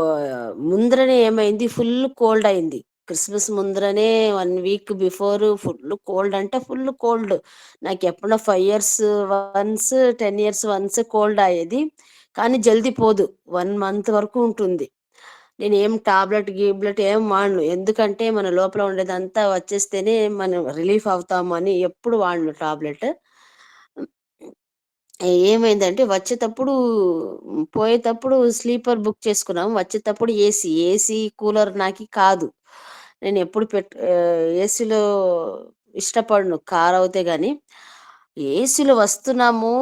ముందరనే ఏమైంది ఫుల్ కోల్డ్ అయింది. క్రిస్మస్ ముందరనే 1 వీక్ బిఫోర్ ఫుల్ కోల్డ్ అంటే ఫుల్ కోల్డ్. నాకెప్పుడో 5 years once, 10 years once cold అయ్యేది. కానీ జల్దీ పోదు. 1 మంత్ వరకు ఉంటుంది. నేనేం టాబ్లెట్, గీబ్లెట్ ఏం వాడను. ఎందుకంటే మన లోపల ఉండేదంతా వచ్చేస్తేనే మనం రిలీఫ్ అవుతాము అని ఎప్పుడు వాడను టాబ్లెట్. ఏమైందంటే వచ్చేటప్పుడు పోయేటప్పుడు స్లీపర్ బుక్ చేసుకున్నాం. వచ్చేటప్పుడు ఏసీ, కూలర్ నాకి కాదు. నేనెప్పుడు ఏసీలో ఇష్టపడను కారవుతే గాని. ఏసీలో వస్తున్నాము.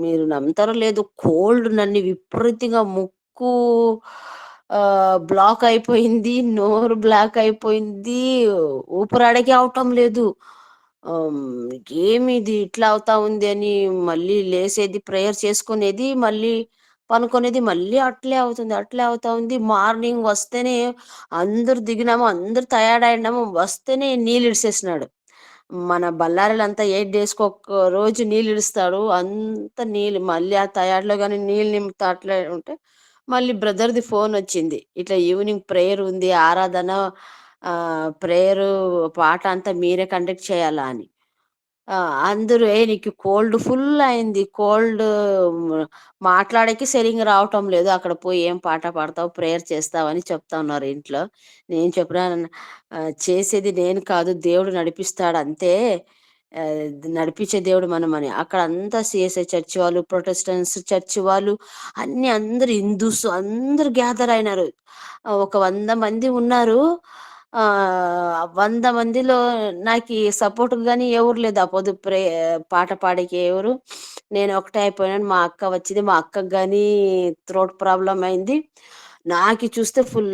మీరు నమ్ముతారో లేదో కోల్డ్ నన్ను విపరీతంగా ముక్కు బ్లాక్ అయిపోయింది. నోరు బ్లాక్ అయిపోయింది. ఊపిరాడకే అవటం లేదు. ఏమిది ఇట్లా అవుతా ఉంది అని మళ్ళీ లేసేది, ప్రేయర్ చేసుకునేది, మళ్ళీ పనుకునేది, మళ్ళీ అట్లే అవుతుంది, అట్లే అవుతా ఉంది. మార్నింగ్ వస్తేనే అందరూ దిగినాము, అందరూ టయర్డ్ అయినాము. వస్తేనే నీళ్ళిడిసేసినాడు. మన బళ్ళారిలో అంతా 8 డేస్‌కి ఒక్క రోజు నీళ్ళిడుస్తాడు. అంత నీళ్ళు మళ్ళీ ఆ టయర్డ్‌లో గాని నీళ్ళు నింపుతా అట్లే ఉంటే, మళ్ళీ బ్రదర్‌ది ఫోనొచ్చింది. ఇట్లా ఈవినింగ్ ప్రేయర్ ఉంది, ఆరాధన ప్రేయరు పాట అంతా మీరే కండక్ట్ చేయాలా అని. ఆ! అందరూ నీకు కోల్డ్ ఫుల్ అయింది. కోల్డ్ మాట్లాడేకి సరింగా రావటం లేదు. అక్కడ పోయి ఏం పాట పాడతావు, ప్రేయర్ చేస్తావని చెప్తా ఉన్నారు ఇంట్లో. నేను చెప్పినాను చేసేది నేను కాదు దేవుడు నడిపిస్తాడు అంతే. నడిపించే దేవుడు మనమని. అక్కడ అంతా సీఎస్ఐ చర్చ్ వాళ్ళు, ప్రొటెస్టెంట్స్ చర్చ్ వాళ్ళు అందరూ హిందూస్ అందరూ గ్యాదర్ అయినారు. ఒక 100 మంది ఉన్నారు. 100 మందిలో నాకి సపోర్ట్‌గా గాని ఎవరు లేదు. ఆ పొద్దు పాట పాడేకి ఎవరు. నేను ఒకటే అయిపోయినాను. మా అక్క వచ్చింది. మా అక్కకి గాని థ్రోట్ ప్రాబ్లమ్ అయింది. నాకి చూస్తే ఫుల్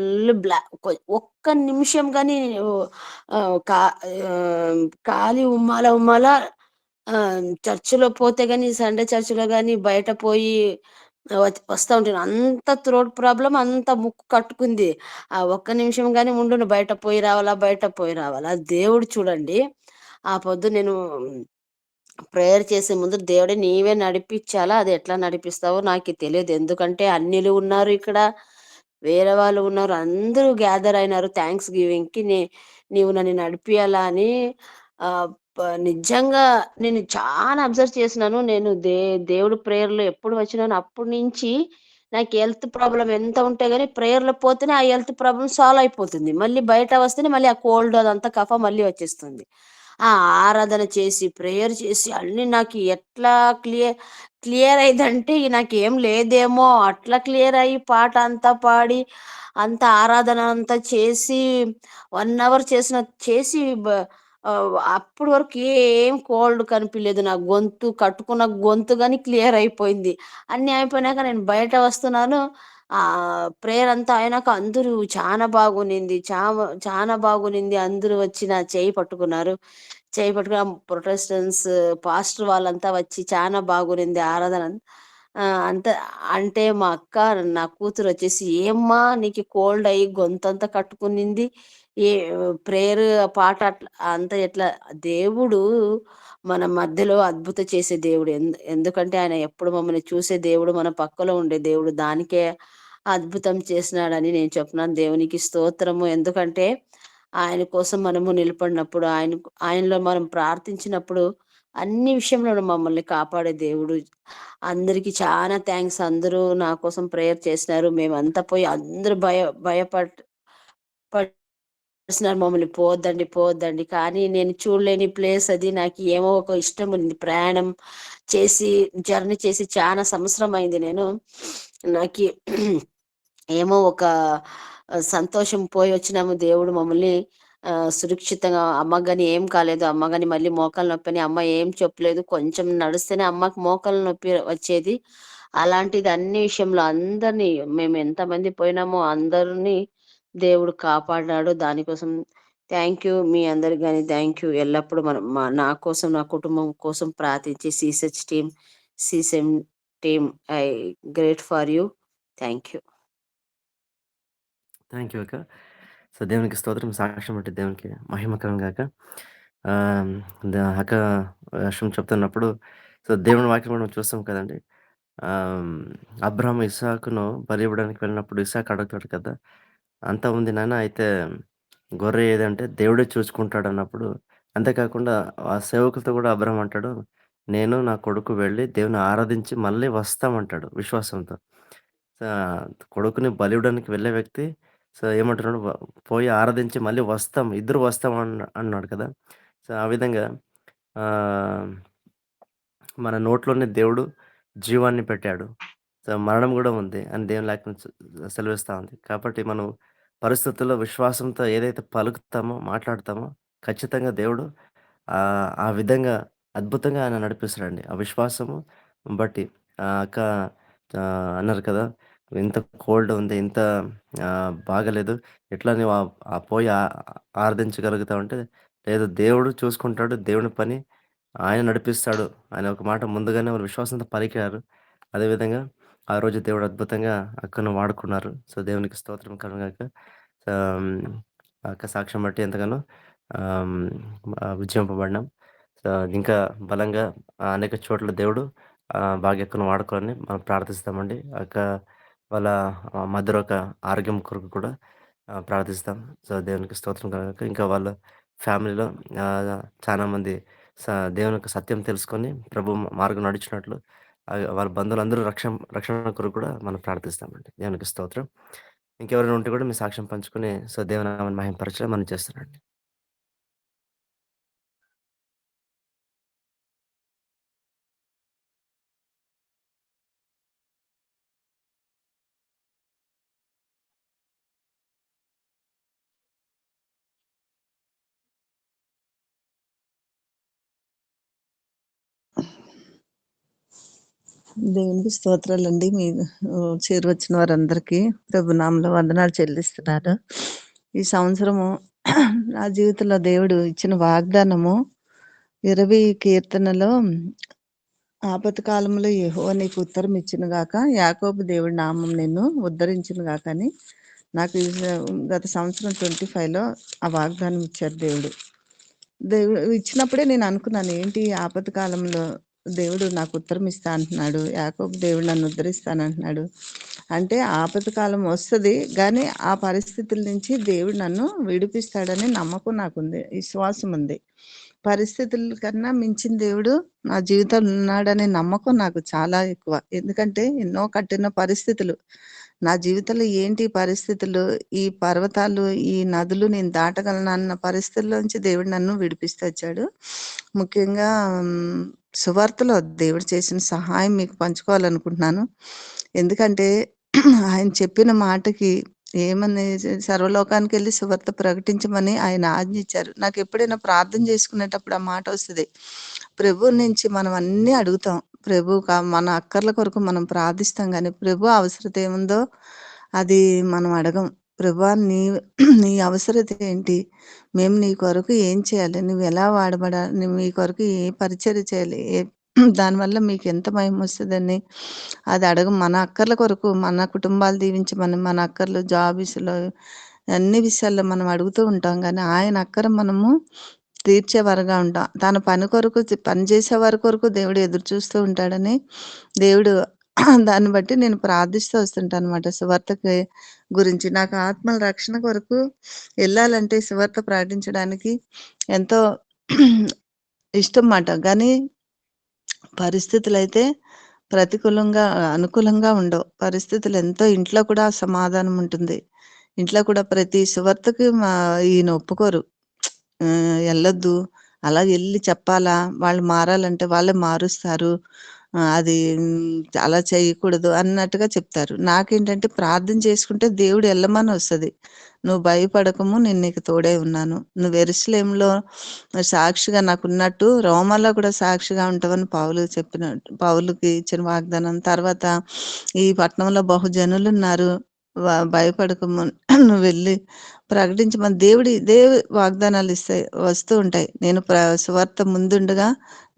ఒక్క నిమిషం గాని ఆహ్, కా ఖాళీ ఉమ్మాల చర్చ్‌లో పోతే గాని సండే చర్చ్‌లో గాని బయట పోయి వస్తా ఉంటాను. అంత థ్రోట్ ప్రాబ్లమ్ అంత ముక్కు కట్టుకుంది. ఆ ఒక్క నిమిషం గాని ఉండును బయట పోయి రావాలా, బయట పోయి రావాలా. దేవుడు చూడండి. ఆ పొద్దు నేను ప్రేయర్ చేసే ముందు దేవుడే నీవే నడిపిచ్చాలా. అది ఎట్లా నడిపిస్తావో నాకి తెలియదు. ఎందుకంటే అన్యులు ఉన్నారు ఇక్కడ. వేరే వాళ్ళు ఉన్నారు. అందరూ గ్యాదర్ అయినారు థాంక్స్ గివింగ్‌కి. నీవు నన్ను నడిపియాలా అని ఆహ్, నిజంగా నేను చాలా అబ్జర్వ్ చేసినాను. నేను దేవుడు ప్రేయర్‌లో ఎప్పుడు వచ్చినానో అప్పటి నుంచి నాకు హెల్త్ ప్రాబ్లమ్ ఎంత ఉంటే గాని ప్రేయర్‌లో పోతేనే ఆ హెల్త్ ప్రాబ్లమ్ సాల్వ్ అయిపోతుంది. మళ్ళీ బయట వస్తేనే మళ్ళీ ఆ కోల్డ్ అదంతా కఫం మళ్ళీ వచ్చేస్తుంది. ఆ! ఆరాధన చేసి, ప్రేయర్ చేసి అన్నీ నాకు ఎట్లా క్లియర్ అయిందంటే నాకేం లేదేమో అట్లా క్లియర్ అయ్యి పాట అంతా పాడి, అంత ఆరాధన అంతా చేసి 1 అవర్ చేసి అప్పటి వరకు ఏం కోల్డ్ కనిపియలేదు. నా గొంతు కట్టుకున్న గొంతు గాని క్లియర్ అయిపోయింది. అన్నీ అయిపోయినాక నేను బయట వస్తున్నాను. ప్రేయర్ అంతా అయినాక అందరూ చానా బాగునింది. చానా బాగునింది. అందరూ వచ్చి నా చెయ్యి పట్టుకున్నారు. చేయి పట్టుకొని ప్రొటెస్టెంట్స్ పాస్టర్ వాళ్ళంతా వచ్చి చానా బాగునింది ఆరాధన. అంత అంటే మా అక్క నా కూతురొచ్చేసి, "ఏమ్మా నీకు కోల్డ్ అయ్యి గొంతంతా కట్టుకునింది. ఏ ప్రేయర్ పాట అట్లా అంతా ఎట్లా?" దేవుడు మన మధ్యలో అద్భుతం చేసే దేవుడు. ఎందుకంటే ఆయన ఎప్పుడు మమ్మల్ని చూసే దేవుడు, మన పక్కలో ఉండే దేవుడు. దానికే అద్భుతం చేసినాడని నేను చెప్తున్నాను. దేవునికి స్తోత్రము. ఎందుకంటే ఆయన కోసం మనము నిలబడినప్పుడు, ఆయనలో మనం ప్రార్థించినప్పుడు అన్ని విషయంలోనూ మమ్మల్ని కాపాడే దేవుడు. అందరికి చాలా థాంక్స్. అందరూ నా కోసం ప్రేయర్ చేసినారు. మేమంతా పోయి అందరూ భయపడ్ పడ్ చేస్తున్నారు మమ్మల్ని, పోవద్దండి పోవద్దండి. కానీ నేను చూడలేని ప్లేస్ అది. నాకు ఏమో ఒక ఇష్టం ఉంది. ప్రయాణం చేసి జర్నీ చేసి చాలా సంవత్సరం అయింది. నాకు ఏమో ఒక సంతోషం పోయి వచ్చినాము. దేవుడు మమ్మల్ని సురక్షితంగా, అమ్మగాని ఏం కాలేదు. అమ్మగాని మళ్ళీ మోకాలు నొప్పి, అమ్మ ఏం చెప్పలేదు. కొంచెం నడిస్తేనే అమ్మకి మోకాలు నొప్పి వచ్చేది. అలాంటిది అన్ని విషయంలో అందరినీ, మేము ఎంతమంది పోయినామో అందరినీ దేవుడు కాపాడినాడు. దానికోసం థ్యాంక్ యూ. మీ అందరికి కానీ థ్యాంక్ యూ. ఎల్లప్పుడూ నా కోసం, నా కుటుంబం కోసం ప్రార్థించి సీసెచ్ టీమ్, సీసెమ్ team, I great for you. Thank you. Thank you అక్క. సో, దేవునికి స్తోత్రం. సాక్ష్యం బట్టి దేవునికి మహిమకరం గాక. అక్క విషయం చెప్తున్నప్పుడు సో, దేవుని వాక్యం మనం చూస్తాం కదండీ. ఆహ్, అబ్రాహాము ఇస్సాకును బలి ఇవ్వడానికి వెళ్ళినప్పుడు ఇస్సాకు అడుగుతాడు కదా! అంతా ఉంది నాన్న, అయితే గొర్రె ఏదంటే దేవుడే చూసుకుంటాడన్నప్పుడు, అంతేకాకుండా ఆ సేవకులతో కూడా అబ్రాహాం అంటాడు, నేను నా కొడుకు వెళ్లి దేవుని ఆరాధించి మళ్ళీ వస్తామంటాడు విశ్వాసంతో. కొడుకుని బలి ఇవ్వడానికి వెళ్ళే వ్యక్తి సో, ఏమంటున్నాడు, పోయి ఆరాధించి మళ్ళీ వస్తాం, ఇద్దరు వస్తాం అన్నాడు కదా! సో, ఆ విధంగా ఆహ్, మన నోట్లోనే దేవుడు జీవాన్ని పెట్టాడు. సో, మరణం గూడా ఉంది అని దేవుని లేఖనం సెలవిస్తా ఉంది. కాబట్టి మనం పరిస్థితుల్లో విశ్వాసంతో ఏదైతే పలుకుతామో, మాట్లాడతామో ఖచ్చితంగా దేవుడు ఆ విధంగా అద్భుతంగా ఆయన నడిపిస్తాడండి. ఆ విశ్వాసము బట్టి అక్క అన్నారు కదా! ఇంత కోల్డ్ ఉంది, ఇంత బాగాలేదు. ఎట్లా నువ్వు పోయి ఆరాధించగలుగుతావు అంటే, లేదు దేవుడు చూసుకుంటాడు. దేవుని పని ఆయన నడిపిస్తాడు అనే ఒక మాట ముందుగానే వాళ్ళు విశ్వాసంతో పలికారు. అదేవిధంగా ఆ రోజు దేవుడు అద్భుతంగా అక్కను వాడుకున్నారు. సో, దేవునికి స్తోత్రం కలుగుగాక. ఆహ్, అక్క సాక్ష్యం బట్టి ఎంతగానో ఆహ్, ఉజ్జీంపబడినాం. సో, ఇంకా బలంగా అనేక చోట్ల దేవుడు భాగ్యక్కను వాడుకోవాలని మనం ప్రార్థిస్తామండి. అక్క వాళ్ళ మదర్ ఒక ఆరోగ్యం కొరకు కూడా ప్రార్థిస్తాం. సో, దేవునికి స్తోత్రం కలుగాక. ఇంకా వాళ్ళ ఫ్యామిలీలో చాలామంది స దేవుని యొక్క సత్యం తెలుసుకొని ప్రభు మార్గం నడిచినట్లు వాళ్ళ బంధువులందరూ రక్షణ కొరకు కూడా మనం ప్రార్థిస్తామండి. దేవునికి స్తోత్రం. ఇంకెవరైనా ఉంటే కూడా మీ సాక్ష్యం పంచుకొని సో, దేవుని నామాన్ని మహిమపరచడం మనం చేస్తానండి. దేవునికి స్తోత్రాలండి. మీ చేరువచ్చిన వారందరికీ ప్రభు నామములో వందనాలు చెల్లిస్తున్నాను. ఈ సంవత్సరము నా జీవితంలో దేవుడు ఇచ్చిన వాగ్దానము 20 కీర్తనలో ఆపత్కాలంలో యెహోవా నీకు ఉత్తరం ఇచ్చును గాక, యాకోబు దేవుడి నామం నిన్ను ఉద్ధరించును గాక అని నాకు గత సంవత్సరం 25లో ఆ వాగ్దానం ఇచ్చారు దేవుడు. దేవుడు ఇచ్చినప్పుడే నేను అనుకున్నాను, ఏంటి ఆపత్కాలంలో దేవుడు నాకు ఉత్తరం ఇస్తా అంటున్నాడు, యాకోబు దేవుడు నన్ను ఉద్ధరిస్తానంటున్నాడు. అంటే ఆపత్కాలం వస్తది గానీ, ఆ పరిస్థితుల నుంచి దేవుడు నన్ను విడిపిస్తాడనే నమ్మకం నాకుంది, విశ్వాసం ఉంది. పరిస్థితుల కన్నా మించిన దేవుడు నా జీవితంలో ఉన్నాడనే నమ్మకం నాకు చాలా ఎక్కువ. ఎందుకంటే ఎన్నో కఠిన పరిస్థితులు నా జీవితంలో, ఏంటి పరిస్థితులు, ఈ పర్వతాలు, ఈ నదులు నేను దాటగలనన్న పరిస్థితుల్లోంచి దేవుడు నన్ను విడిపిస్తూ వచ్చాడు. ముఖ్యంగా సువార్తలో దేవుడు చేసిన సహాయం మీకు పంచుకోవాలనుకుంటున్నాను. ఎందుకంటే ఆయన చెప్పిన మాటకి ఏమని, సర్వలోకానికి వెళ్ళి సువార్త ప్రకటించమని ఆయన ఆజ్ఞ ఇచ్చారు. నాకు ఎప్పుడైనా ప్రార్థన చేసుకునేటప్పుడు ఆ మాట వస్తుంది. ప్రభు నుంచి మనం అన్నీ అడుగుతాం, ప్రభు మన అక్కర్ల కొరకు మనం ప్రార్థిస్తాం, కానీ ప్రభు అవసరత ఏముందో అది మనం అడగం. ప్రభా నీ నీ అవసరత ఏంటి, మేము నీ కొరకు ఏం చేయాలి, నువ్వు ఎలా వాడబడాలి, నువ్వు మీ కొరకు ఏ పరిచర్య చేయాలి, దానివల్ల మీకు ఎంత మహిమ వస్తుందని అది అడగం. మన అక్కర్ల కొరకు, మన కుటుంబాలు దీవించమని, మన అక్కర్లు జాబ్స్లో అన్ని విషయాల్లో మనం అడుగుతూ ఉంటాం, కానీ ఆయన అక్కర మనము తీర్చేవారుగా ఉంటాం. తన పని కొరకు, పని చేసే వారి కొరకు దేవుడు ఎదురు చూస్తూ ఉంటాడని దేవుడు దాన్ని బట్టి నేను ప్రార్థిస్తూ వస్తుంటాను అనమాట. సువార్తకి గురించి నాకు ఆత్మల రక్షణ కొరకు వెళ్ళాలంటే సువార్త ప్రకటించడానికి ఎంతో ఇష్టం మాట. కానీ పరిస్థితులైతే ప్రతికూలంగా అనుకూలంగా ఉండవు. పరిస్థితులు ఎంతో, ఇంట్లో కూడా అసమాధానం ఉంటుంది. ఇంట్లో కూడా ప్రతి సువార్తకి ఈయన ఒప్పుకోరు. ఎళ్ళొద్దు. అలా ఎళ్లి చెప్పాలా? వాళ్ళు మారాలంటే వాళ్ళే మారుస్తారు. అది అలా చేయకూడదు అన్నట్టుగా చెప్తారు. నాకేంటంటే ప్రార్థన చేసుకుంటే దేవుడు ఎళ్ళమని వస్తది. నువ్వు భయపడకము నేను నీకు తోడై ఉన్నాను. నువ్వు యెరూషలేములో సాక్షిగా నాకున్నట్టు రోమాలో కూడా సాక్షిగా ఉంటావని పౌలుకి ఇచ్చిన వాగ్దానం. తర్వాత ఈ పట్టణంలో బహుజనులున్నారు. భయపడకము నువ్వెళ్ళి ప్రకటించమని ఇదే వాగ్దానాలు వస్తూ ఉంటాయి. నేను సువార్త ముందుండగా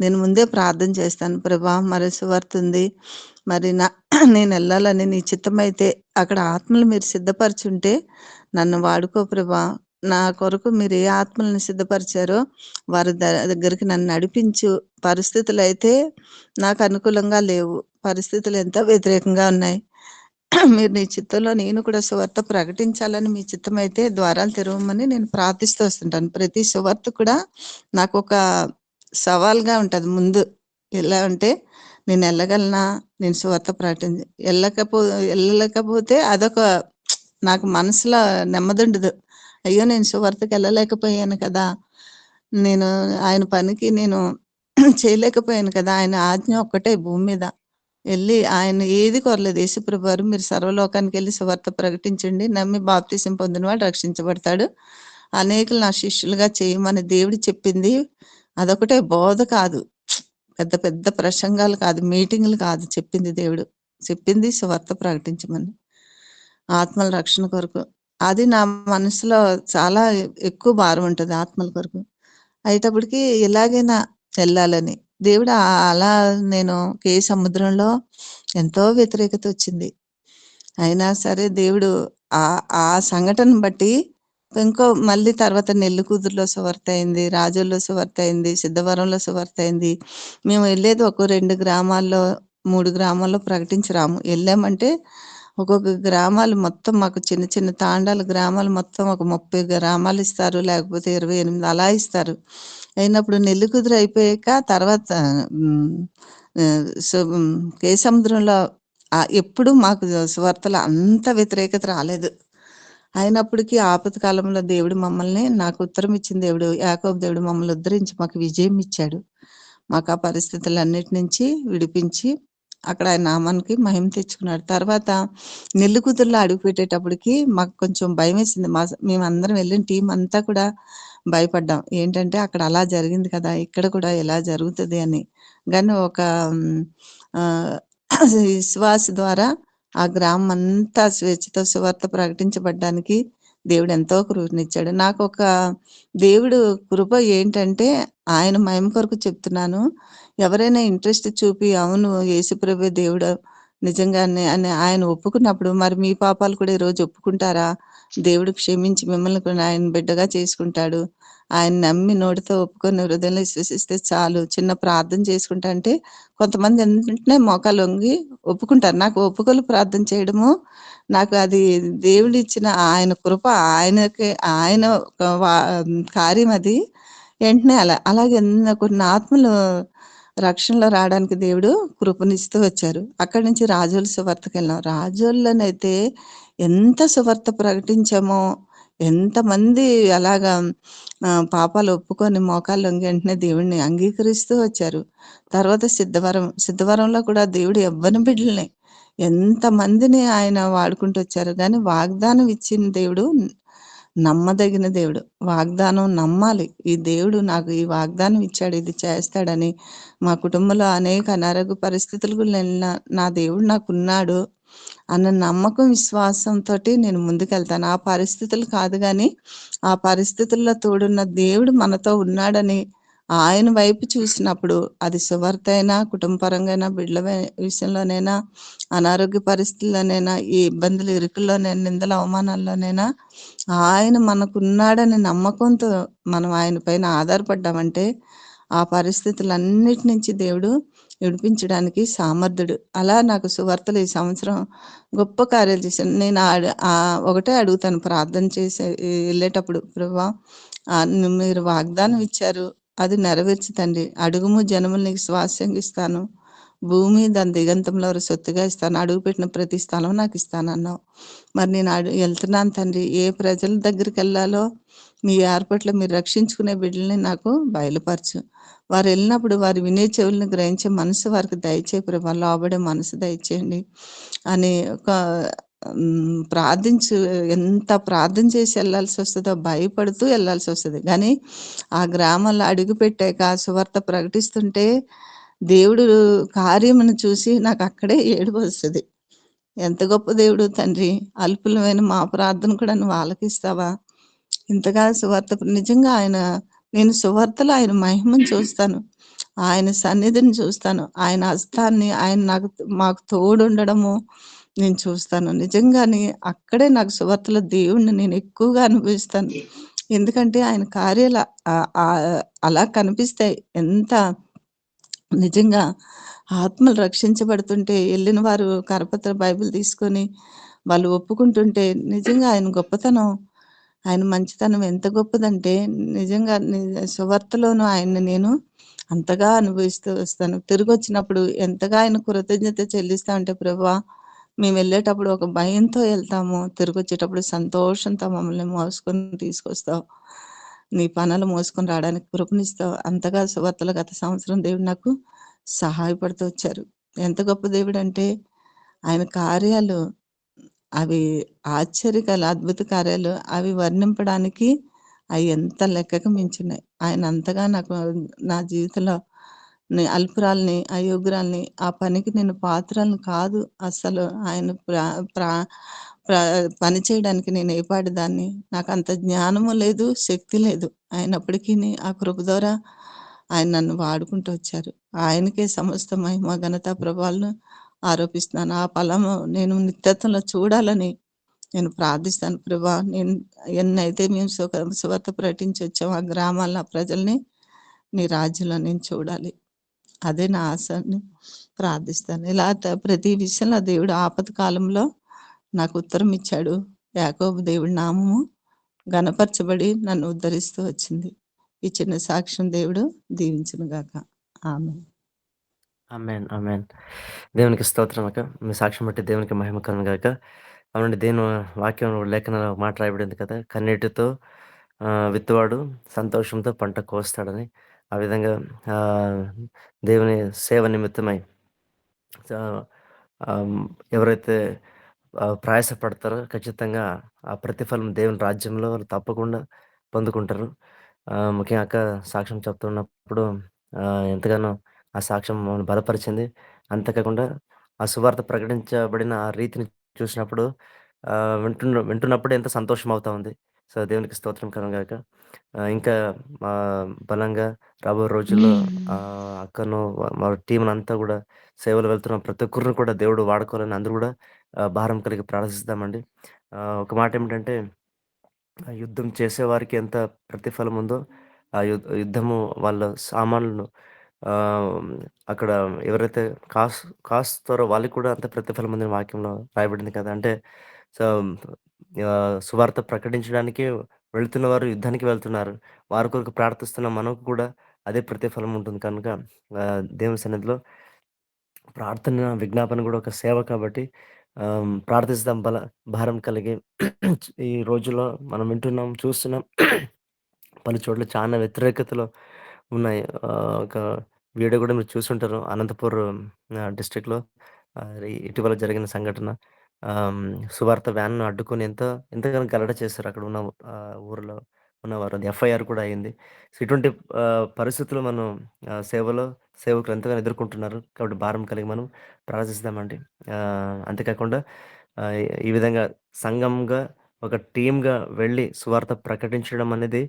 నేను ముందే ప్రార్థన చేస్తాను. ప్రభా మరి సువార్త ఉంది. మరి నేనెళ్ళాలని నీ చిత్తమైతే అక్కడ ఆత్మలు మీరు సిద్ధపరచుంటే నన్ను వాడుకో ప్రభా. నా కొరకు మీరు ఏ ఆత్మలను సిద్ధపరిచారో వారి దగ్గరికి నన్ను నడిపించు. పరిస్థితులైతే నాకు అనుకూలంగా లేవు. పరిస్థితులు ఎంతో వ్యతిరేకంగా ఉన్నాయి. మీరు నీ చిత్తంలో నేను కూడా సువార్త ప్రకటించాలని మీ చిత్తమైతే ద్వారాలు తెరవమని నేను ప్రార్థిస్తూ వస్తుంటాను. ప్రతి సువార్త కూడా నాకొక సవాల్‌గా ఉంటది ముందు. ఎలా అంటే నేను ఎళ్ళగలనా? నేను సువార్త ఎళ్ళలేకపోతే అదొక నాకు మనసులో నెమ్మదుండదు. అయ్యో! నేను సువార్తకెళ్ళలేకపోయాను కదా! నేను ఆయన పనికి నేను చేయలేకపోయాను కదా! ఆయన ఆజ్ఞ ఒక్కటే భూమి మీద. ఆయన ఏది కోరలేదు. యేసుప్రభువారు మీరు సర్వలోకానికెళ్ళి సువార్త ప్రకటించండి. నమ్మి బాప్తిసం పొందినవాడు రక్షించబడతాడు. అనేకులు నా శిష్యులుగా చేయమని దేవుడు చెప్పింది. అదొకటే బోధ కాదు. పెద్ద పెద్ద ప్రసంగాలు కాదు. మీటింగులు కాదు చెప్పింది దేవుడు. చెప్పింది సువార్త ప్రకటించమని. ఆత్మల రక్షణ కొరకు. అది నా మనసులో చాలా ఎక్కువ భారం ఉంటది ఆత్మల కొరకు. అయ్యేటప్పటికి ఎలాగైనా ఎళ్ళాలని. దేవుడు అలా నేను సముద్రంలో ఎంతో వ్యతిరేకత వచ్చింది. అయినా సరే దేవుడు ఆ సంఘటనను బట్టి మళ్ళీ తర్వాత నెల్లికుదురులో సువార్త అయింది. రాజోల్లో సువార్త అయింది. సిద్ధవరంలో సువార్త అయింది. మేము ఎళ్ళేది ఒక 2 గ్రామాల్లో, 3 గ్రామాల్లో ప్రకటించి రాము. ఎళ్ళామంటే ఒక్కొక్క గ్రామాలు మొత్తం మాకు చిన్న చిన్న తాండాల గ్రామాలు మొత్తం ఒక 30 గ్రామాలు ఇస్తారు. లేకపోతే 28 అలా ఇస్తారు. అయినప్పుడు నెల్లికుదురు అయిపోయాక తర్వాత కేసముద్రంలో ఎప్పుడు మాకు సువార్తలో అంత వ్యతిరేకత రాలేదు. అయినప్పటికీ ఆపద కాలంలో దేవుడు నాకు ఉత్తరం ఇచ్చిన దేవుడు యాకోబు దేవుడు మమ్మల్ని ఉద్ధరించి మాకు విజయం ఇచ్చాడు. మాకు ఆ పరిస్థితులన్నిటి నుంచి విడిపించి అక్కడ ఆయన నామానికి మహిమ తెచ్చుకున్నాడు. తర్వాత నెల్లికుదురులో అడుగుపెట్టేటప్పటికి మాకు కొంచెం భయమేసింది. మేమందరం వెళ్ళిన టీం అంతా కూడా భయపడ్డాం. ఏంటంటే అక్కడ అలా జరిగింది కదా! ఇక్కడ కూడా ఎలా జరుగుతది అని. గానీ ఒక విశ్వాస ద్వారా ఆ గ్రామం అంతా స్వేచ్ఛతో సువార్త ప్రకటించబడ్డానికి దేవుడు ఎంతో కృపనిచ్చాడు. నాకొక దేవుడు కృప ఏంటంటే ఆయన మహిమ కొరకు చెప్తున్నాను. ఎవరైనా ఇంట్రెస్ట్ చూపి అవును యేసుప్రభువే దేవుడు నిజంగానే అని ఆయన ఒప్పుకున్నప్పుడు మరి మీ పాపాలు కూడా ఈరోజు ఒప్పుకుంటారా? దేవుడు క్షమించి మిమ్మల్ని కూడా ఆయన బిడ్డగా చేసుకుంటాడు. ఆయన నమ్మి నోటితో ఒప్పుకొని హృదయంలో విశ్వసిస్తే చాలు. చిన్న ప్రార్థన చేసుకుంటా అంటే కొంతమంది వెంటనే మోకాలు వంగి ఒప్పుకుంటారు. నాకు ఒప్పుకోలు ప్రార్థన చేయడము నాకు అది దేవుడిచ్చిన ఆయన కృప. ఆయన కార్యం అది. వెంటనే అలాగే కొన్ని ఆత్మలు రక్షణలో రావడానికి దేవుడు కృపనిస్తూ వచ్చారు. అక్కడి నుంచి రాజోలు సువార్తకెళ్ళాం. రాజోల్లోనైతే ఎంత సువార్త ప్రకటించామో, ఎంతమంది అలాగా పాపాలు ఒప్పుకొని మోకాళ్ళు వంగి వెంటనే దేవుడిని అంగీకరిస్తూ వచ్చారు. తర్వాత సిద్ధవరంలో కూడా దేవుడు యవ్వన బిడ్డల్ని ఎంతమందిని ఆయన వాడుకుంటూ వచ్చారు. కానీ వాగ్దానం ఇచ్చిన దేవుడు నమ్మదగిన దేవుడు. వాగ్దానం నమ్మాలి. ఈ దేవుడు నాకు ఈ వాగ్దానం ఇచ్చాడు, ఇది చేస్తాడని. మా కుటుంబంలో అనేక అనారోగ్య పరిస్థితులకు నా దేవుడు నాకున్నాడు అన్న నమ్మకం, విశ్వాసంతోటి నేను ముందుకెళ్తాను. ఆ పరిస్థితులు కాదు గానీ, ఆ పరిస్థితుల్లో తోడున్న దేవుడు మనతో ఉన్నాడని ఆయన వైపు చూసినప్పుడు అది సువార్త అయినా, కుటుంబపరంగా అయినా, బిడ్డల విషయంలోనైనా, అనారోగ్య పరిస్థితుల్లోనైనా, ఈ ఇబ్బందులు, ఇరుకుల్లోనైనా, నిందల అవమానాల్లోనైనా ఆయన మనకున్నాడనే నమ్మకంతో మనం ఆయన పైన ఆధారపడ్డామంటే ఆ పరిస్థితులన్నిటి నుంచి దేవుడు విడిపించడానికి సమర్థుడు. అలా నాకు సువార్తలు ఈ సంవత్సరం గొప్ప కార్యాలు చేశాను. నేను ఒకటే అడుగుతాను ప్రార్థన చేసి వెళ్ళేటప్పుడు, ప్రభువా మీరు వాగ్దానం ఇచ్చారు, అది నెరవేర్చు తండ్రి. అడుగుము జనములు నీకు స్వాస్థ్యంగా ఇస్తాను. భూమి దాని దిగంతంలో వారి సొత్తుగా ఇస్తాను. అడుగుపెట్టిన ప్రతి స్థలం నాకిస్తానన్నావు. మరి నేను ఎళ్తున్నాను తండ్రి. ఏ ప్రజల దగ్గరికెళ్ళాలో మీ ఏర్పాట్లో మీరు రక్షించుకునే బిడ్డలని నాకు బయలుపరచు. వారెళ్ళినప్పుడు వారు వినే చెవులను గ్రహించే మనసు వారికి దయచేయి ప్రభా. లోబడే మనసు దయచేయండి అని ఒక ఎంత ప్రార్థన చేసి ఎళ్ళాల్సొస్తదో భయపడుతూ ఎళ్ళాల్సొస్తది. గానీ ఆ గ్రామంలో అడుగుపెట్టాక ఆ సువార్త ప్రకటిస్తుంటే దేవుడు కార్యమును చూసి నాకక్కడే ఏడుపొస్తది. ఎంత గొప్ప దేవుడు తండ్రి! అల్పులమైన మా ప్రార్థన కూడా నువ్వు ఆలకిస్తావా? ఇంతగా సువార్త నిజంగా నేను సువార్తలో ఆయన మహిమను చూస్తాను. ఆయన సన్నిధిని చూస్తాను. ఆయన హస్తాన్ని ఆయన మాకు తోడుండడము నేను చూస్తాను. నిజంగానే అక్కడే నాకు సువార్తలో దేవుడిని నేను ఎక్కువగా అనుభవిస్తాను. ఎందుకంటే ఆయన కార్యాలు అలా కనిపిస్తాయి. నిజంగా ఆత్మలు రక్షించబడుతుంటే ఎళ్ళిన వారు కరపత్ర బైబిల్ తీసుకొని వాళ్ళు ఒప్పుకుంటుంటే నిజంగా ఆయన గొప్పతనం, ఆయన మంచితనం ఎంత గొప్పదంటే నిజంగా సువార్తలోను ఆయన్ని నేను అంతగా అనుభవిస్తూ వస్తాను. తిరిగొచ్చినప్పుడు ఎంతగా ఆయన కృతజ్ఞత చెల్లిస్తా అంటే ప్రభువా! మేమెళ్ళేటప్పుడు ఒక భయంతో ఎళ్తాము. తిరిగొచ్చేటప్పుడు సంతోషంతో మమ్మల్ని మోసుకొని తీసుకొస్తావు. నీ పనులు మోసుకొని రావడానికి కృపనిస్తావు. అంతగా సువార్తలో గత సంవత్సరం దేవుడు నాకు సహాయపడుతూ వచ్చారు. ఎంత గొప్ప దేవుడంటే ఆయన కార్యాలు అవి ఆశ్చర్యకాలు, అద్భుత కార్యాలు అవి వర్ణింపడానికి అయి ఎంత లెక్కకు మించున్నాయి. ఆయన అంతగా నాకు నా జీవితంలో అల్పురాలిని, అయోగ్యురాలిని, ఆ పనికి నేను పాత్రలను కాదు అస్సలు. ఆయన ప్రా ప్రా ప్రా పని చేయడానికి నేను ఏపాటిదాన్ని. నాకంత జ్ఞానము లేదు, శక్తి లేదు. అయినప్పటికీని ఆ కృప ద్వారా ఆయన నన్ను వాడుకుంటూ వచ్చారు. ఆయనకే సమస్త మహిమ, ఘనత, ప్రభావాలను ఆరోపిస్తున్నాను. ఆ ఫలము నేను నిత్యత్వంలో చూడాలని నేను ప్రార్థిస్తాను ప్రభా. నేను ఎన్నైతే మేము సువార్త ప్రకటించి వచ్చామో ఆ గ్రామాల్లో ఆ ప్రజల్ని నీ రాజ్యంలో నేను చూడాలి. అదే నా ఆశ అని ప్రార్థిస్తాను. ఇలా ప్రతి విషయంలో దేవుడు ఆపద కాలంలో నాకు ఉత్తరం ఇచ్చాడు. యాకోబు దేవుడి నామము ఘనపరచబడి నన్ను ఉద్ధరిస్తూ వచ్చింది. ఈ చిన్న సాక్ష్యం దేవుడు దీవించును గాక. ఆమేన్. ఆమేన్. ఆమేన్. దేవునికి స్తోత్రం అక్క. మీ సాక్ష్యం బట్టి దేవునికి మహిమ కలుగును గాక. అవునండి. దేవుని వాక్యం లేఖనంలో మాట రాయబడింది కదా! కన్నీటితో విత్తువాడు సంతోషంతో పంట కోస్తాడని. ఆ విధంగా ఆహ్, దేవుని సేవ నిమిత్తమై స ఎవరైతే ప్రయాసపడతారో ఖచ్చితంగా ఆ ప్రతిఫలం దేవుని రాజ్యంలో వాళ్ళు తప్పకుండా పొందుకుంటారు. ముఖ్యంగా అక్క సాక్ష్యం చెప్తున్నప్పుడు ఎంతగానో ఆ సాక్ష్యం మమ్మల్ని బలపరిచింది. అంతేకాకుండా ఆ సువార్త ప్రకటించబడిన ఆ రీతిని చూసినప్పుడు వింటున్నప్పుడే ఎంతో సంతోషం అవుతా ఉంది. సో, దేవునికి స్తోత్రం కలుగును గాక. ఇంకా బలంగా రాబోయే రోజుల్లో అక్కను మా టీమ్‌నంతా గూడా సేవలో వెళ్తున్న ప్రతి ఒక్కరిని కూడా దేవుడు వాడుకోవాలని అందరూ గూడా భారం కలిగి ప్రార్థిస్తామండి. ఒక మాటేమిటంటే యుద్ధం చేసేవారికి ఎంత ప్రతిఫలం ఉందో, ఆ యుద్ధము వాళ్ళ సామాన్లను ఆహ్, అక్కడ ఎవరైతే కాస్తారో వాళ్ళకి కూడా అంత ప్రతిఫలం ఉందని వాక్యంలో రాయబడింది కదా! అంటే సో, సువార్త ప్రకటించడానికి వెళ్తున్నవారు యుద్ధానికి వెళ్తున్నారు. వారి కొరకు ప్రార్థిస్తున్న మనకు కూడా అదే ప్రతిఫలం ఉంటుంది కనుక దేవుని సన్నిధిలో ప్రార్థన, విజ్ఞాపన గూడా ఒక సేవ కాబట్టి ప్రార్థిస్తాం భారం కలిగి. ఈ రోజుల్లో మనం వింటున్నాం, చూస్తున్నాం. పలు చోట్ల చానా వ్యతిరేకతలు ఉన్నాయి. ఒక వీడియో గూడా మీరు చూసుంటారు. అనంతపూర్ డిస్ట్రిక్ట్‌లో ఇటీవల జరిగిన సంఘటన. సువార్త వ్యాన్‌ను అడ్డుకొని ఎంతగానో గలాటా చేశారు అక్కడ ఉన్న ఊర్లో ఉన్నవారు. అది ఎఫ్ఐఆర్ కూడా అయింది. సో, ఇటువంటి పరిస్థితుల్లో మనం సేవకులు ఎంతగానో ఎదుర్కొంటున్నారు. కాబట్టి భారం కలిగి మనం ప్రార్థిస్తామండి. అంతేకాకుండా ఈ విధంగా సంఘంగా, ఒక టీమ్‌గా వెళ్లి సువార్త ప్రకటించడం అనేది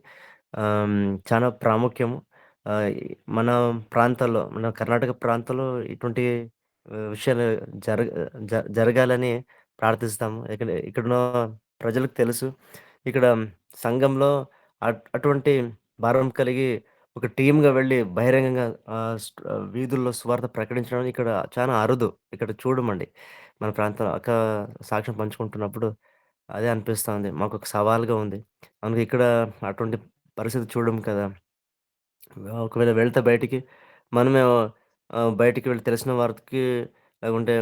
చాలా ప్రాముఖ్యము. ఆహ్, మన మన కర్ణాటక ప్రాంతంలో ఇటువంటి విషయాలు జరగ జరగాలని ప్రార్థిస్తాము. ఇక్కడున్న ప్రజలకు తెలుసు. ఇక్కడ సంఘంలో అటువంటి భారం కలిగి ఒక టీమ్‌గా వెళ్లి బహిరంగంగా వీధుల్లో సువార్త ప్రకటించడం ఇక్కడ చాలా అరుదు. ఇక్కడ చూడమండి. మన ప్రాంతంలో సాక్ష్యం పంచుకుంటున్నప్పుడు అదే అనిపిస్తా ఉంది. మాకొక సవాలుగా ఉంది. మనకి ఇక్కడ అటువంటి పరిస్థితి చూడము కదా! ఒకవేళ వెళ్తే బయటికి మనమే బయటికి వెళ్ళి తెలిసిన వారికి లేకుంటే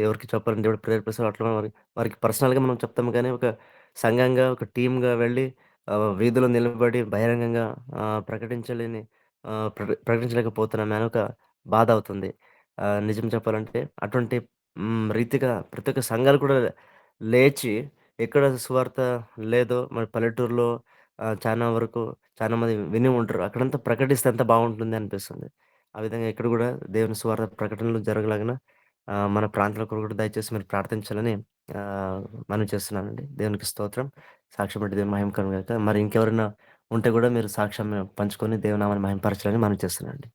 ఎవరికి చెప్పాలని దేవుడు ప్రేరేపిస్తారో అట్లా వారికి పర్సనల్‌గా మనం చెప్తాము గానీ, ఒక సంఘంగా, ఒక టీమ్‌గా వెళ్ళి వీధిలో నిలబడి బహిరంగంగా ప్రకటించలేని ప్రకటించలేకపోతున్నామే అని ఒక బాధ అవుతుంది. నిజం చెప్పాలంటే అటువంటి రీతిగా ప్రతి ఒక్క సంఘాలు కూడా లేచి ఎక్కడ సువార్త లేదో మన పల్లెటూరులో చానా వరకు చాలా మంది విని ఉంటారు. అక్కడంతా ప్రకటిస్తే ఎంత బావుంటుంది అనిపిస్తుంది. ఆ విధంగా ఇక్కడ గూడా దేవుని సువార్త ప్రకటనలు జరగలాగున మన ప్రాంతాల కొరకు కూడా దయచేసి మీరు ప్రార్థించాలని మనవి చేస్తున్నానండి. దేవునికి స్తోత్రం. సాక్ష్యం బట్టి దేవుని మహిమ కలుగును గాక. మరి ఇంకెవరైనా ఉంటే గూడా మీరు సాక్ష్యం పంచుకొని దేవుని నామాన్ని మహిమపరచాలని మనవి చేస్తున్నానండి.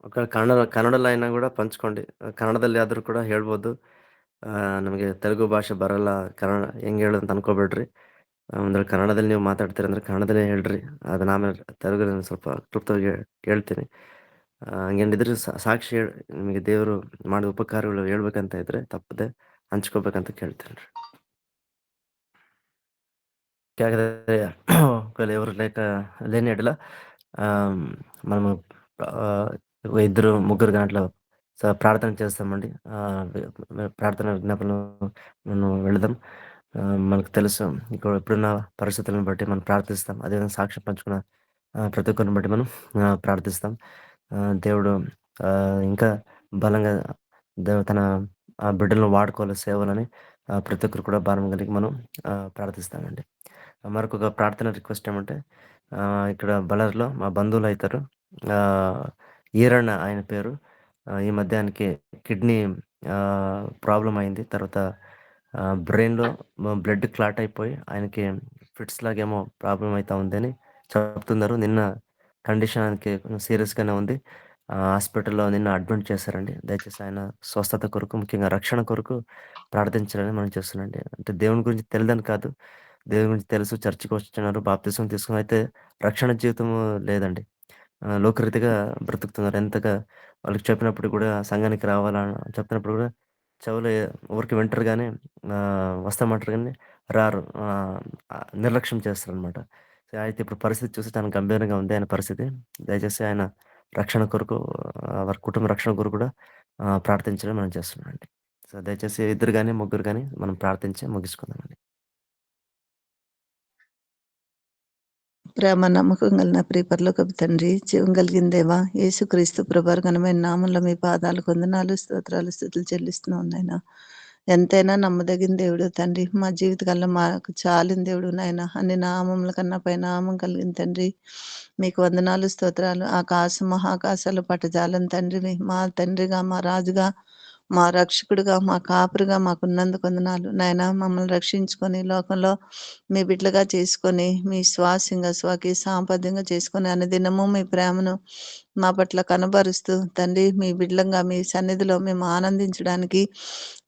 ఒక ಕನ್ನಡದಲ್ಲಿ అయినా ಗೂడా ಪಂಚ್ಕೊಂಡಿ. ಕನ್ನಡದಲ್ಲಿ ಆದ್ರೂ ಕೂಡ ಹೇಳ್ಬೋದು. ನಮಗೆ ತೆಲುಗು ಭಾಷೆ ಬರಲ್ಲ, ಕನ್ನಡ ಹೆಂಗೆ ಹೇಳೋದು ಅಂತ ಅನ್ಕೋಬೇಡ್ರಿ. ಅಂದ್ರೆ ಕನ್ನಡದಲ್ಲಿ ನೀವು ಮಾತಾಡ್ತೀರಂದ್ರೆ ಕನ್ನಡದಲ್ಲೇ ಹೇಳ್ರಿ. ಅದನ್ನ ಆಮೇಲೆ ತೆಲುಗಲ್ಲಿ ಸ್ವಲ್ಪ ಕ್ಲುಪ್ತವಾಗಿ ಹೇಳ್ತೀನಿ. ಹಂಗೇನಿದ್ರೆ ಸಾಕ್ಷಿ ನಿಮಗೆ ದೇವರು ಮಾಡಿದ ಉಪಕಾರಗಳು ಹೇಳ್ಬೇಕಂತ ಇದ್ರೆ ತಪ್ಪದೆ ಹಂಚ್ಕೋಬೇಕಂತ ಕೇಳ್ತೇನ್ರಿ. ఒకవేళ ఎవరు లేని యెడల మనము ఆహ్, ఇద్దరు, ముగ్గురు అట్లా ప్రార్థన చేస్తామండి. ప్రార్థన విజ్ఞాపనలు మనం వెళదాం. మనకు తెలుసు ఇప్పుడున్న పరిస్థితులను బట్టి మనం ప్రార్థిస్తాం. అదేవిధంగా సాక్ష్యం పంచుకున్న ప్రతి ఒక్కరిని బట్టి మనం ప్రార్థిస్తాం. దేవుడు ఇంకా బలంగా తన బిడ్డలను వాడుకోవాలి సేవలని ప్రతి ఒక్కరు కూడా భారం కలిగి మనం ప్రార్థిస్తామండి. మరొక ప్రార్థన రిక్వెస్ట్ ఏమంటే ఇక్కడ బళ్ళారిలో మా బంధువులైతారు. ఆహ్, ఈరಣ್ణ ఆయన పేరు. ఈ మధ్య ఆయనకి కిడ్నీ ప్రాబ్లమ్ అయింది. తర్వాత బ్రెయిన్‌లో బ్లడ్ క్లాట్ అయిపోయి ఆయనకి ఫిట్స్ లాగేమో ప్రాబ్లమ్ అయితా ఉందని చెప్తున్నారు. నిన్న కండిషన్ ఆయనకి కొంచెం సీరియస్‌గానే ఉంది. హాస్పిటల్‌లో నిన్న అడ్మిట్ చేశారండి. దయచేసి ఆయన స్వస్థత కొరకు, ముఖ్యంగా రక్షణ కొరకు ప్రార్థించాలని మనం చేస్తున్నానండి. అంటే దేవుని గురించి తెలీదని కాదు. దేవుని గురించి తెలుసు. చర్చికొస్తున్నారు. బాప్తిసం తీసుకుని అయితే రక్షణ జీవితము లేదండి. లోకరీతిగా బ్రతుకుతున్నారు. ఎంతగా వాళ్ళకి చెప్పినప్పుడు కూడా సంఘానికి రావాలా చెప్పినప్పుడు కూడా చెవులో ఊరికే వింటారు గానీ వస్తామంటారు గానీ రారు. నిర్లక్ష్యం చేస్తారనమాట. అయితే ఇప్పుడు పరిస్థితి చూస్తే చాలా గంభీరంగా ఉంది ఆయన పరిస్థితి. దయచేసి ఆయన రక్షణ కొరకు వారి కుటుంబ రక్షణ కొరకు కూడా ప్రార్థించడం మనం చేస్తున్నామండి. సో, దయచేసి ఇద్దరు గాని, ముగ్గురు గాని మనం ప్రార్థించి ముగించుకుందామండి. ప్రేమ నమ్మకం కలిగిన ప్రియ పరలోకపు తండ్రి, జీవం కలిగిన దేవా, యేసుక్రీస్తు ప్రభు ఘనమైన నామంలో మీ పాదాలకు వందనాలు, స్తోత్రాలు, స్తుతులు చెల్లిస్తున్నాం నాయనా. ఎంతైనా నమ్మదగిన దేవుడు తండ్రి. మా జీవితకాలంలో మాకు చాలిన దేవుడు నాయన. అన్ని నామముల కన్నా పై నామం కలిగిన తండ్రి. మీకు వందనాలు, స్తోత్రాలు. ఆకాశం మహాకాశాలు పట్టజాలని తండ్రివి. మా తండ్రిగా, మా రాజుగా, మా రక్షకుడుగా, మా కాపురిగా మాకున్నందుకు వందనాలు. నాయనా మమ్మల్ని రక్షించుకొని లోకంలో మీ బిడ్డలుగా చేసుకొని, మీ స్వాస్యంగా, స్వకీయ సాంపద్యంగా చేసుకొని అనుదినము మీ ప్రేమను మా పట్ల కనబరుస్తూ తండ్రి మీ బిడ్డలంగా మీ సన్నిధిలో మేము ఆనందించడానికి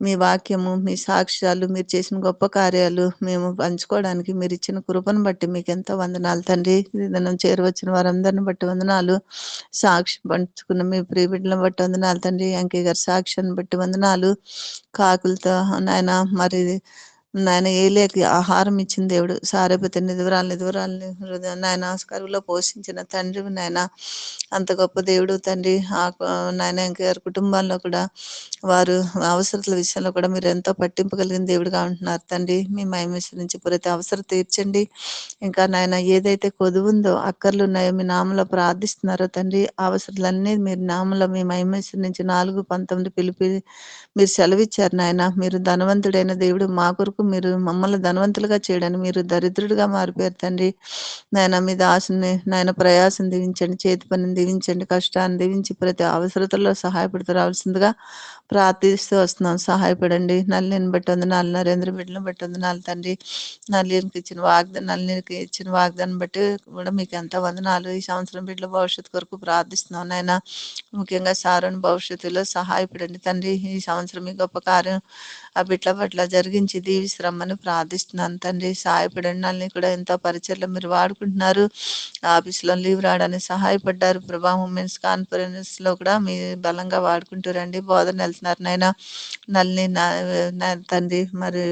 మీ వాక్యము, మీ సాక్ష్యాలు, మీరు చేసిన గొప్ప కార్యాలు మేము పంచుకోవడానికి మీరు ఇచ్చిన కృపను బట్టి మీకెంతో వందనాలు తండ్రి. ఈ దినం చేరువచ్చిన వారందరిని బట్టి వందనాలు. సాక్ష్యం పంచుకున్న మీ ప్రియ బిడ్డలను బట్టి వందనాలు తండ్రి. అంకే గారి సాక్ష్యాన్ని బట్టి వందనాలు. కాకులతో నాయన మరి నాయన ఏలియాకి ఆహారం ఇచ్చిన దేవుడు. సారెపతి నిధువరాలని నాయన కరువులో పోషించిన తండ్రివి నాయన. అంత గొప్ప దేవుడు తండ్రి. నాయన ఇంకా గారి కుటుంబాల్లో కూడా వారు అవసరతల విషయంలో కూడా మీరు ఎంతో పట్టింపు కలిగిన దేవుడుగా ఉంటున్నారు తండ్రి. మీ మహిమేశ్వరి నుంచి ప్రతి అవసరం తీర్చండి. ఇంకా నాయన ఏదైతే కొదువుందో అక్కర్లు ఉన్నాయో మీ నామంలో ప్రార్థిస్తున్నారో తండ్రి, ఆ అవసరాలన్నీ మీరు నామంలో మీ మహిమేశ్వరి నుంచి 4:19 పిలిపి మీరు సెలవిచ్చారు నాయన. మీరు ధనవంతుడైన దేవుడు, మా కొరకు కొరకు మీరు మమ్మల్ని ధనవంతులుగా చేయడానికి మీరు దరిద్రుడిగా మారిపోయారు తండ్రి. నాయన మీ దాసుని నాయన ప్రయాసం దీవించండి, చేతి పనిని దీవించండి, కష్టాన్ని దీవించి ప్రతి అవసరతల్లో సహాయపడుతూ రావాల్సిందిగా ప్రార్థిస్తూ వస్తున్నాం. సహాయపడండి. నల్లిని బట్టి వందనాలు, నరేంద్ర బిడ్డలను బట్టి వందనాలు తండ్రి. నల్లికి ఇచ్చిన వాగ్దానం బట్టి కూడా మీకు ఎంత వందనాలు. ఈ సంవత్సరం బిడ్డల భవిష్యత్తు కొరకు ప్రార్థిస్తున్నాం నాయన. ముఖ్యంగా సారోని భవిష్యత్తులో సహాయపడండి తండ్రి. ఈ సంవత్సరం మీ గొప్ప కార్యం ఆ బిడ్డల పట్ల జరిగించి దీవిశ్రమ్మని ప్రార్థిస్తున్నాను తండ్రి. సహాయపడండి. నల్ని కూడా ఎంతో పరిచయలో మీరు వాడుకుంటున్నారు. ఆఫీస్లో లీవ్ రావడానికి సహాయపడ్డారు ప్రభా. ఉమెన్స్ కాన్ఫరెన్స్ లో కూడా మీ బలంగా వాడుకుంటూ రండి. బోధన వెళ్తున్నారు నాయన. నల్ని తండ్రి మరి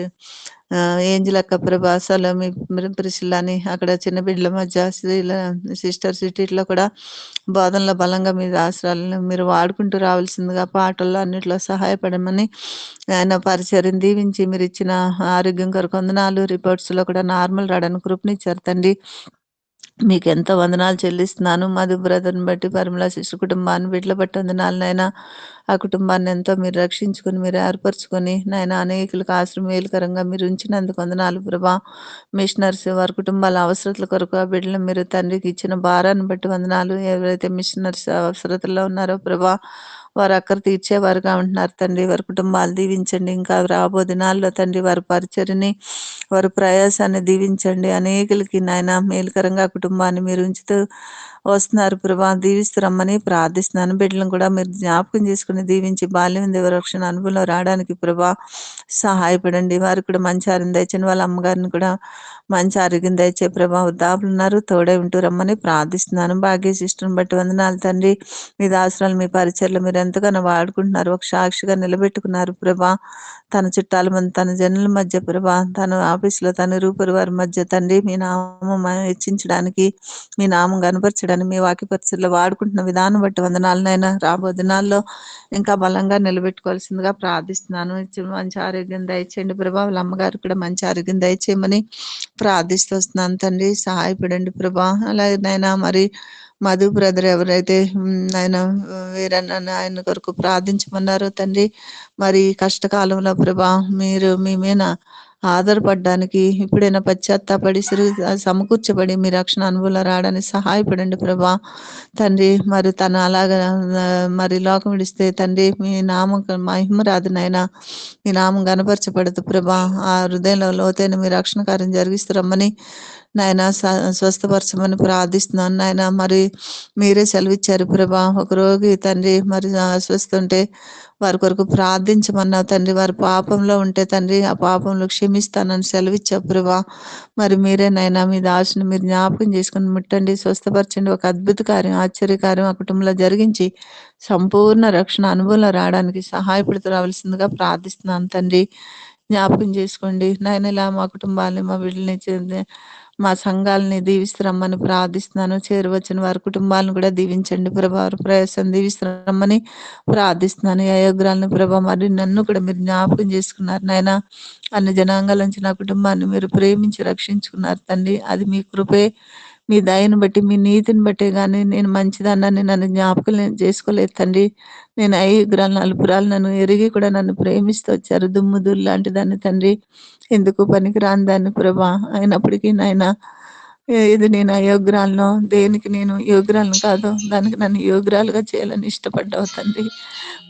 ఏంజిలక్క ప్రభా, సలోమి, ప్రిసిల్లాని అక్కడ చిన్న బిడ్డల మధ్య సిస్టర్ సిటీలో కూడా బోధనలో బలంగా మీ ఆశ్రయాలను మీరు వాడుకుంటూ రావాల్సిందిగా పాటల్లో అన్నిట్లో సహాయపడమని ఆయన పరిచయం దీవించి మీరు ఇచ్చిన ఆరోగ్యం కొరకు వందనాలు. రిపోర్ట్స్లో కూడా నార్మల్ రావడానికి కృపనిచ్చారు తండ్రి. మీకు ఎంతో వందనాలు చెల్లిస్తున్నాను. మధు బ్రదర్ని బట్టి, పరిమళ శిష్యు కుటుంబాన్ని బిడ్డల బట్టి వందనాలు నాయన. ఆ కుటుంబాన్ని ఎంతో మీరు రక్షించుకొని మీరు ఏర్పరచుకొని నాయన అనేకులకు మేలుకరంగా మీరు ఉంచినందుకు వందనాలు ప్రభా. మిషనర్స్ వారి కుటుంబాల అవసరతల కొరకు ఆ బిడ్డలు మీరు తండ్రికి ఇచ్చిన భారాన్ని బట్టి వందనాలు. ఎవరైతే మిషనర్స్ అవసరతల్లో ఉన్నారో ప్రభా, వారు అక్కర తీర్చేవారుగా ఉంటున్నారు తండ్రి. వారి కుటుంబాలు దీవించండి. ఇంకా రాబో దినాల్లో తండ్రి వారి పరిచర్ని, వారి ప్రయాసాన్ని దీవించండి. అనేకులకి నాయన మేలుకరంగా కుటుంబాన్ని మీరు ఉంచుతూ వస్తున్నారు ప్రభా. దీవిస్తూ రమ్మని ప్రార్థిస్తున్నాను. బిడ్డలను కూడా మీరు జ్ఞాపకం చేసుకుని దీవించి బాల్యం దేవరక్షణ అనుభవంలో రావడానికి ప్రభా సహాయపడండి. వారికి కూడా మంచి ఆరోగ్యం దయచండి. వాళ్ళ అమ్మగారిని కూడా మంచి ఆరోగ్యం దయచే ప్రభా. వృద్ధాపులు ఉన్నారు, తోడై ఉంటూ రమ్మని ప్రార్థిస్తున్నాను. భాగ్య సిస్టర్ని బట్టి వందనాలు తండ్రి. మీ దాసరాలు మీ పరిచయలు మీరు ఎంతగానో వాడుకుంటున్నారు. ఒక సాక్షిగా నిలబెట్టుకున్నారు ప్రభా. తన చుట్టాల మంది, తన జనుల మధ్య ప్రభా, తన ఆఫీసులో తన రూపరి వారి మధ్య తండ్రి మీ నామం హెచ్చించడానికి, మీ నామం కనపరచడానికి, మీ వాక్యపరిచయలో వాడుకుంటున్న విధానం బట్టి వందనాలనైనా రాబో దినాల్లో ఇంకా బలంగా నిలబెట్టుకోవాల్సిందిగా ప్రార్థిస్తున్నాను. మంచి ఆరోగ్యం దయచేయండి ప్రభా. వాళ్ళ అమ్మగారు కూడా మంచి ఆరోగ్యం దయచేయమని ప్రార్థిస్తూ వస్తున్నాను తండ్రి. సహాయపడండి ప్రభా. అలాగే నాయన మరి మధు బ్రదర్ ఎవరైతే ఆయన వీరన్న ఆయన కొరకు ప్రార్థించమన్నారో తండ్రి, మరి కష్టకాలంలో ప్రభా మీరు మీ మీద ఆధారపడడానికి ఇప్పుడైనా పశ్చాత్తాపడి సమకూర్చబడి మీ రక్షణ అనుభవంలో రావడానికి సహాయపడండి ప్రభా తండ్రి. మరి తను అలాగా మరి లోకం విడిస్తే తండ్రి మీ నామం మహిమ రాదు నాయన. మీ నామం కనపరచబడదు ప్రభా. ఆ హృదయంలో లోతైన మీ రక్షణ కార్యం జరిగిస్తారమ్మని నాయన స్వస్థపరచమని ప్రార్థిస్తున్నాను నాయన. మరి మీరే సెలవిచ్చారు ప్రభా. ఒక రోగి తండ్రి మరి అస్వస్థ ఉంటే వారి కొరకు ప్రార్థించమన్నావు తండ్రి. వారి పాపంలో ఉంటే తండ్రి ఆ పాపంలో క్షమిస్తానని సెలవిచ్చావు ప్రభా. మరి మీరే నాయన మీ దాసుని మీరు జ్ఞాపకం చేసుకుని ముట్టండి, స్వస్థపరచండి. ఒక అద్భుత కార్యం, ఆశ్చర్యకార్యం ఆ కుటుంబంలో జరిగించి సంపూర్ణ రక్షణ అనుభవంలో రావడానికి సహాయపడుతూ రావాల్సిందిగా ప్రార్థిస్తున్నాను తండ్రి. జ్ఞాపకం చేసుకోండి నాయన. ఇలా మా కుటుంబాన్ని, మా బిడ్డల్ని, మా సంఘాలని దీవిస్తురమ్మని ప్రార్థిస్తున్నాను. చేరువచ్చిన వారి కుటుంబాలను కూడా దీవించండి ప్రభా. వారి ప్రయాసం దీవిస్తురమ్మని ప్రార్థిస్తున్నాను. అయోగ్రాలను ప్రభా మరి నన్ను కూడా మీరు జ్ఞాపకం చేసుకున్నారు నాయన. అన్ని జనాంగాల నుంచి నా కుటుంబాన్ని మీరు ప్రేమించి రక్షించుకున్నారు తండ్రి. అది మీ కృపే, మీ దయను బట్టి, మీ నీతిని బట్టే కానీ నేను మంచిదన్నాన్ని నన్ను జ్ఞాపకం చేసుకోలేదు తండ్రి. నేను అయోగ్రాలను అల్పురాలు నన్ను ఎరిగి కూడా నన్ను ప్రేమిస్తూ వచ్చారు. దుమ్ముదులు లాంటి దాన్ని తండ్రి, ఎందుకు పనికి రాని దాన్ని ప్రభా. అయినప్పటికీ నాయన ఇది నేను అయోగ్రాలను, దేనికి నేను యోగ్రాలను కాదు, దానికి నన్ను యోగ్రాలుగా చేయాలని ఇష్టపడ్డావు తండ్రి.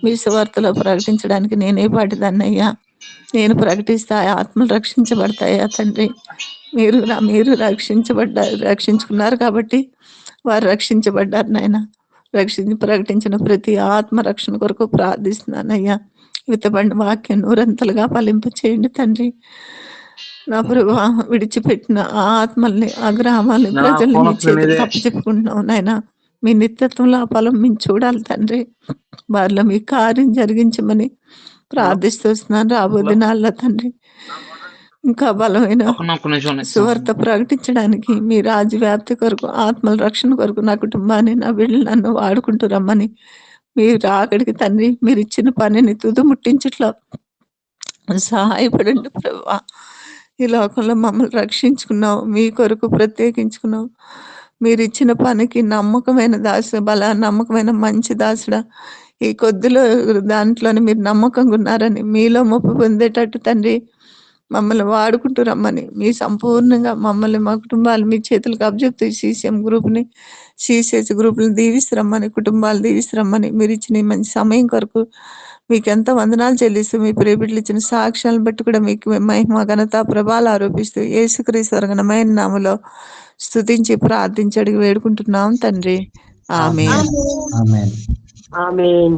మీ సువార్తలో ప్రకటించడానికి నేనే పాటిదాన్ని అయ్యా. నేను ప్రకటిస్తే ఆత్మలు రక్షించబడతాయా తండ్రి. మీరు రక్షించుకున్నారు కాబట్టి వారు రక్షించబడ్డారు నాయన. ప్రకటించిన ప్రతి ఆత్మ రక్షణ కొరకు ప్రార్థిస్తున్నానయ్యా. విత్తబడిన వాక్యం నూరంతలుగా ఫలింప చేయండి తండ్రి. నా ప్రభు విడిచిపెట్టిన ఆ ఆత్మల్ని, ఆ గ్రామాలని, ప్రజల్ని మీ చేతులకు అప్పచెప్పుకుంటున్నాం నాయన. మీ నిత్యత్వంలో ఆ ఫలం మేము చూడాలి తండ్రి. వారిలో మీ కార్యం జరిగించమని ప్రార్థిస్తూ వస్తున్నాను. రాబో దినాల్లో తండ్రి ఇంకా బలమైన సువార్త ప్రకటించడానికి, మీ రాజ్య వ్యాప్తి కొరకు, ఆత్మల రక్షణ కొరకు నా కుటుంబాన్ని, నా బిడ్డలు నన్ను వాడుకుంటూ రమ్మని మీరు అక్కడికి తండ్రి మీరు ఇచ్చిన పనిని తుది ముట్టించట్లో సహాయపడండి ప్రభా. ఈ లోకంలో మమ్మల్ని రక్షించుకున్నావు, మీ కొరకు ప్రత్యేకించుకున్నావు. మీరు ఇచ్చిన పనికి నమ్మకమైన నమ్మకమైన మంచి దాసుడా. ఈ కొద్దిలో దాంట్లోనే మీరు నమ్మకంగా ఉన్నారని, మీలో మొప్పు పొందేటట్టు తండ్రి మమ్మల్ని వాడుకుంటూ రమ్మని, మీ సంపూర్ణంగా మమ్మల్ని, మా కుటుంబాలు మీ చేతులకు అప్పజెప్తూ CCM గ్రూప్‌ని, CCH గ్రూప్‌ని దీవిస్తురమ్మని, కుటుంబాలు దీవిస్తురమ్మని, మీరిచ్చిన ఈ మంచి సమయం కొరకు మీకెంతో వందనాలు చెల్లిస్తూ, మీ ప్రియబిడ్డలు ఇచ్చిన సాక్ష్యాలను బట్టి కూడా మీకు మహిమ, ఘనత, ప్రభావాలు ఆరోపిస్తూ యేసుక్రీస్తు ఘనమైన నామములో స్తుతించి, ప్రార్థించి, అడిగి వేడుకుంటున్నాం తండ్రి. ఆమేన్. ఆమేన్. ఆమేన్.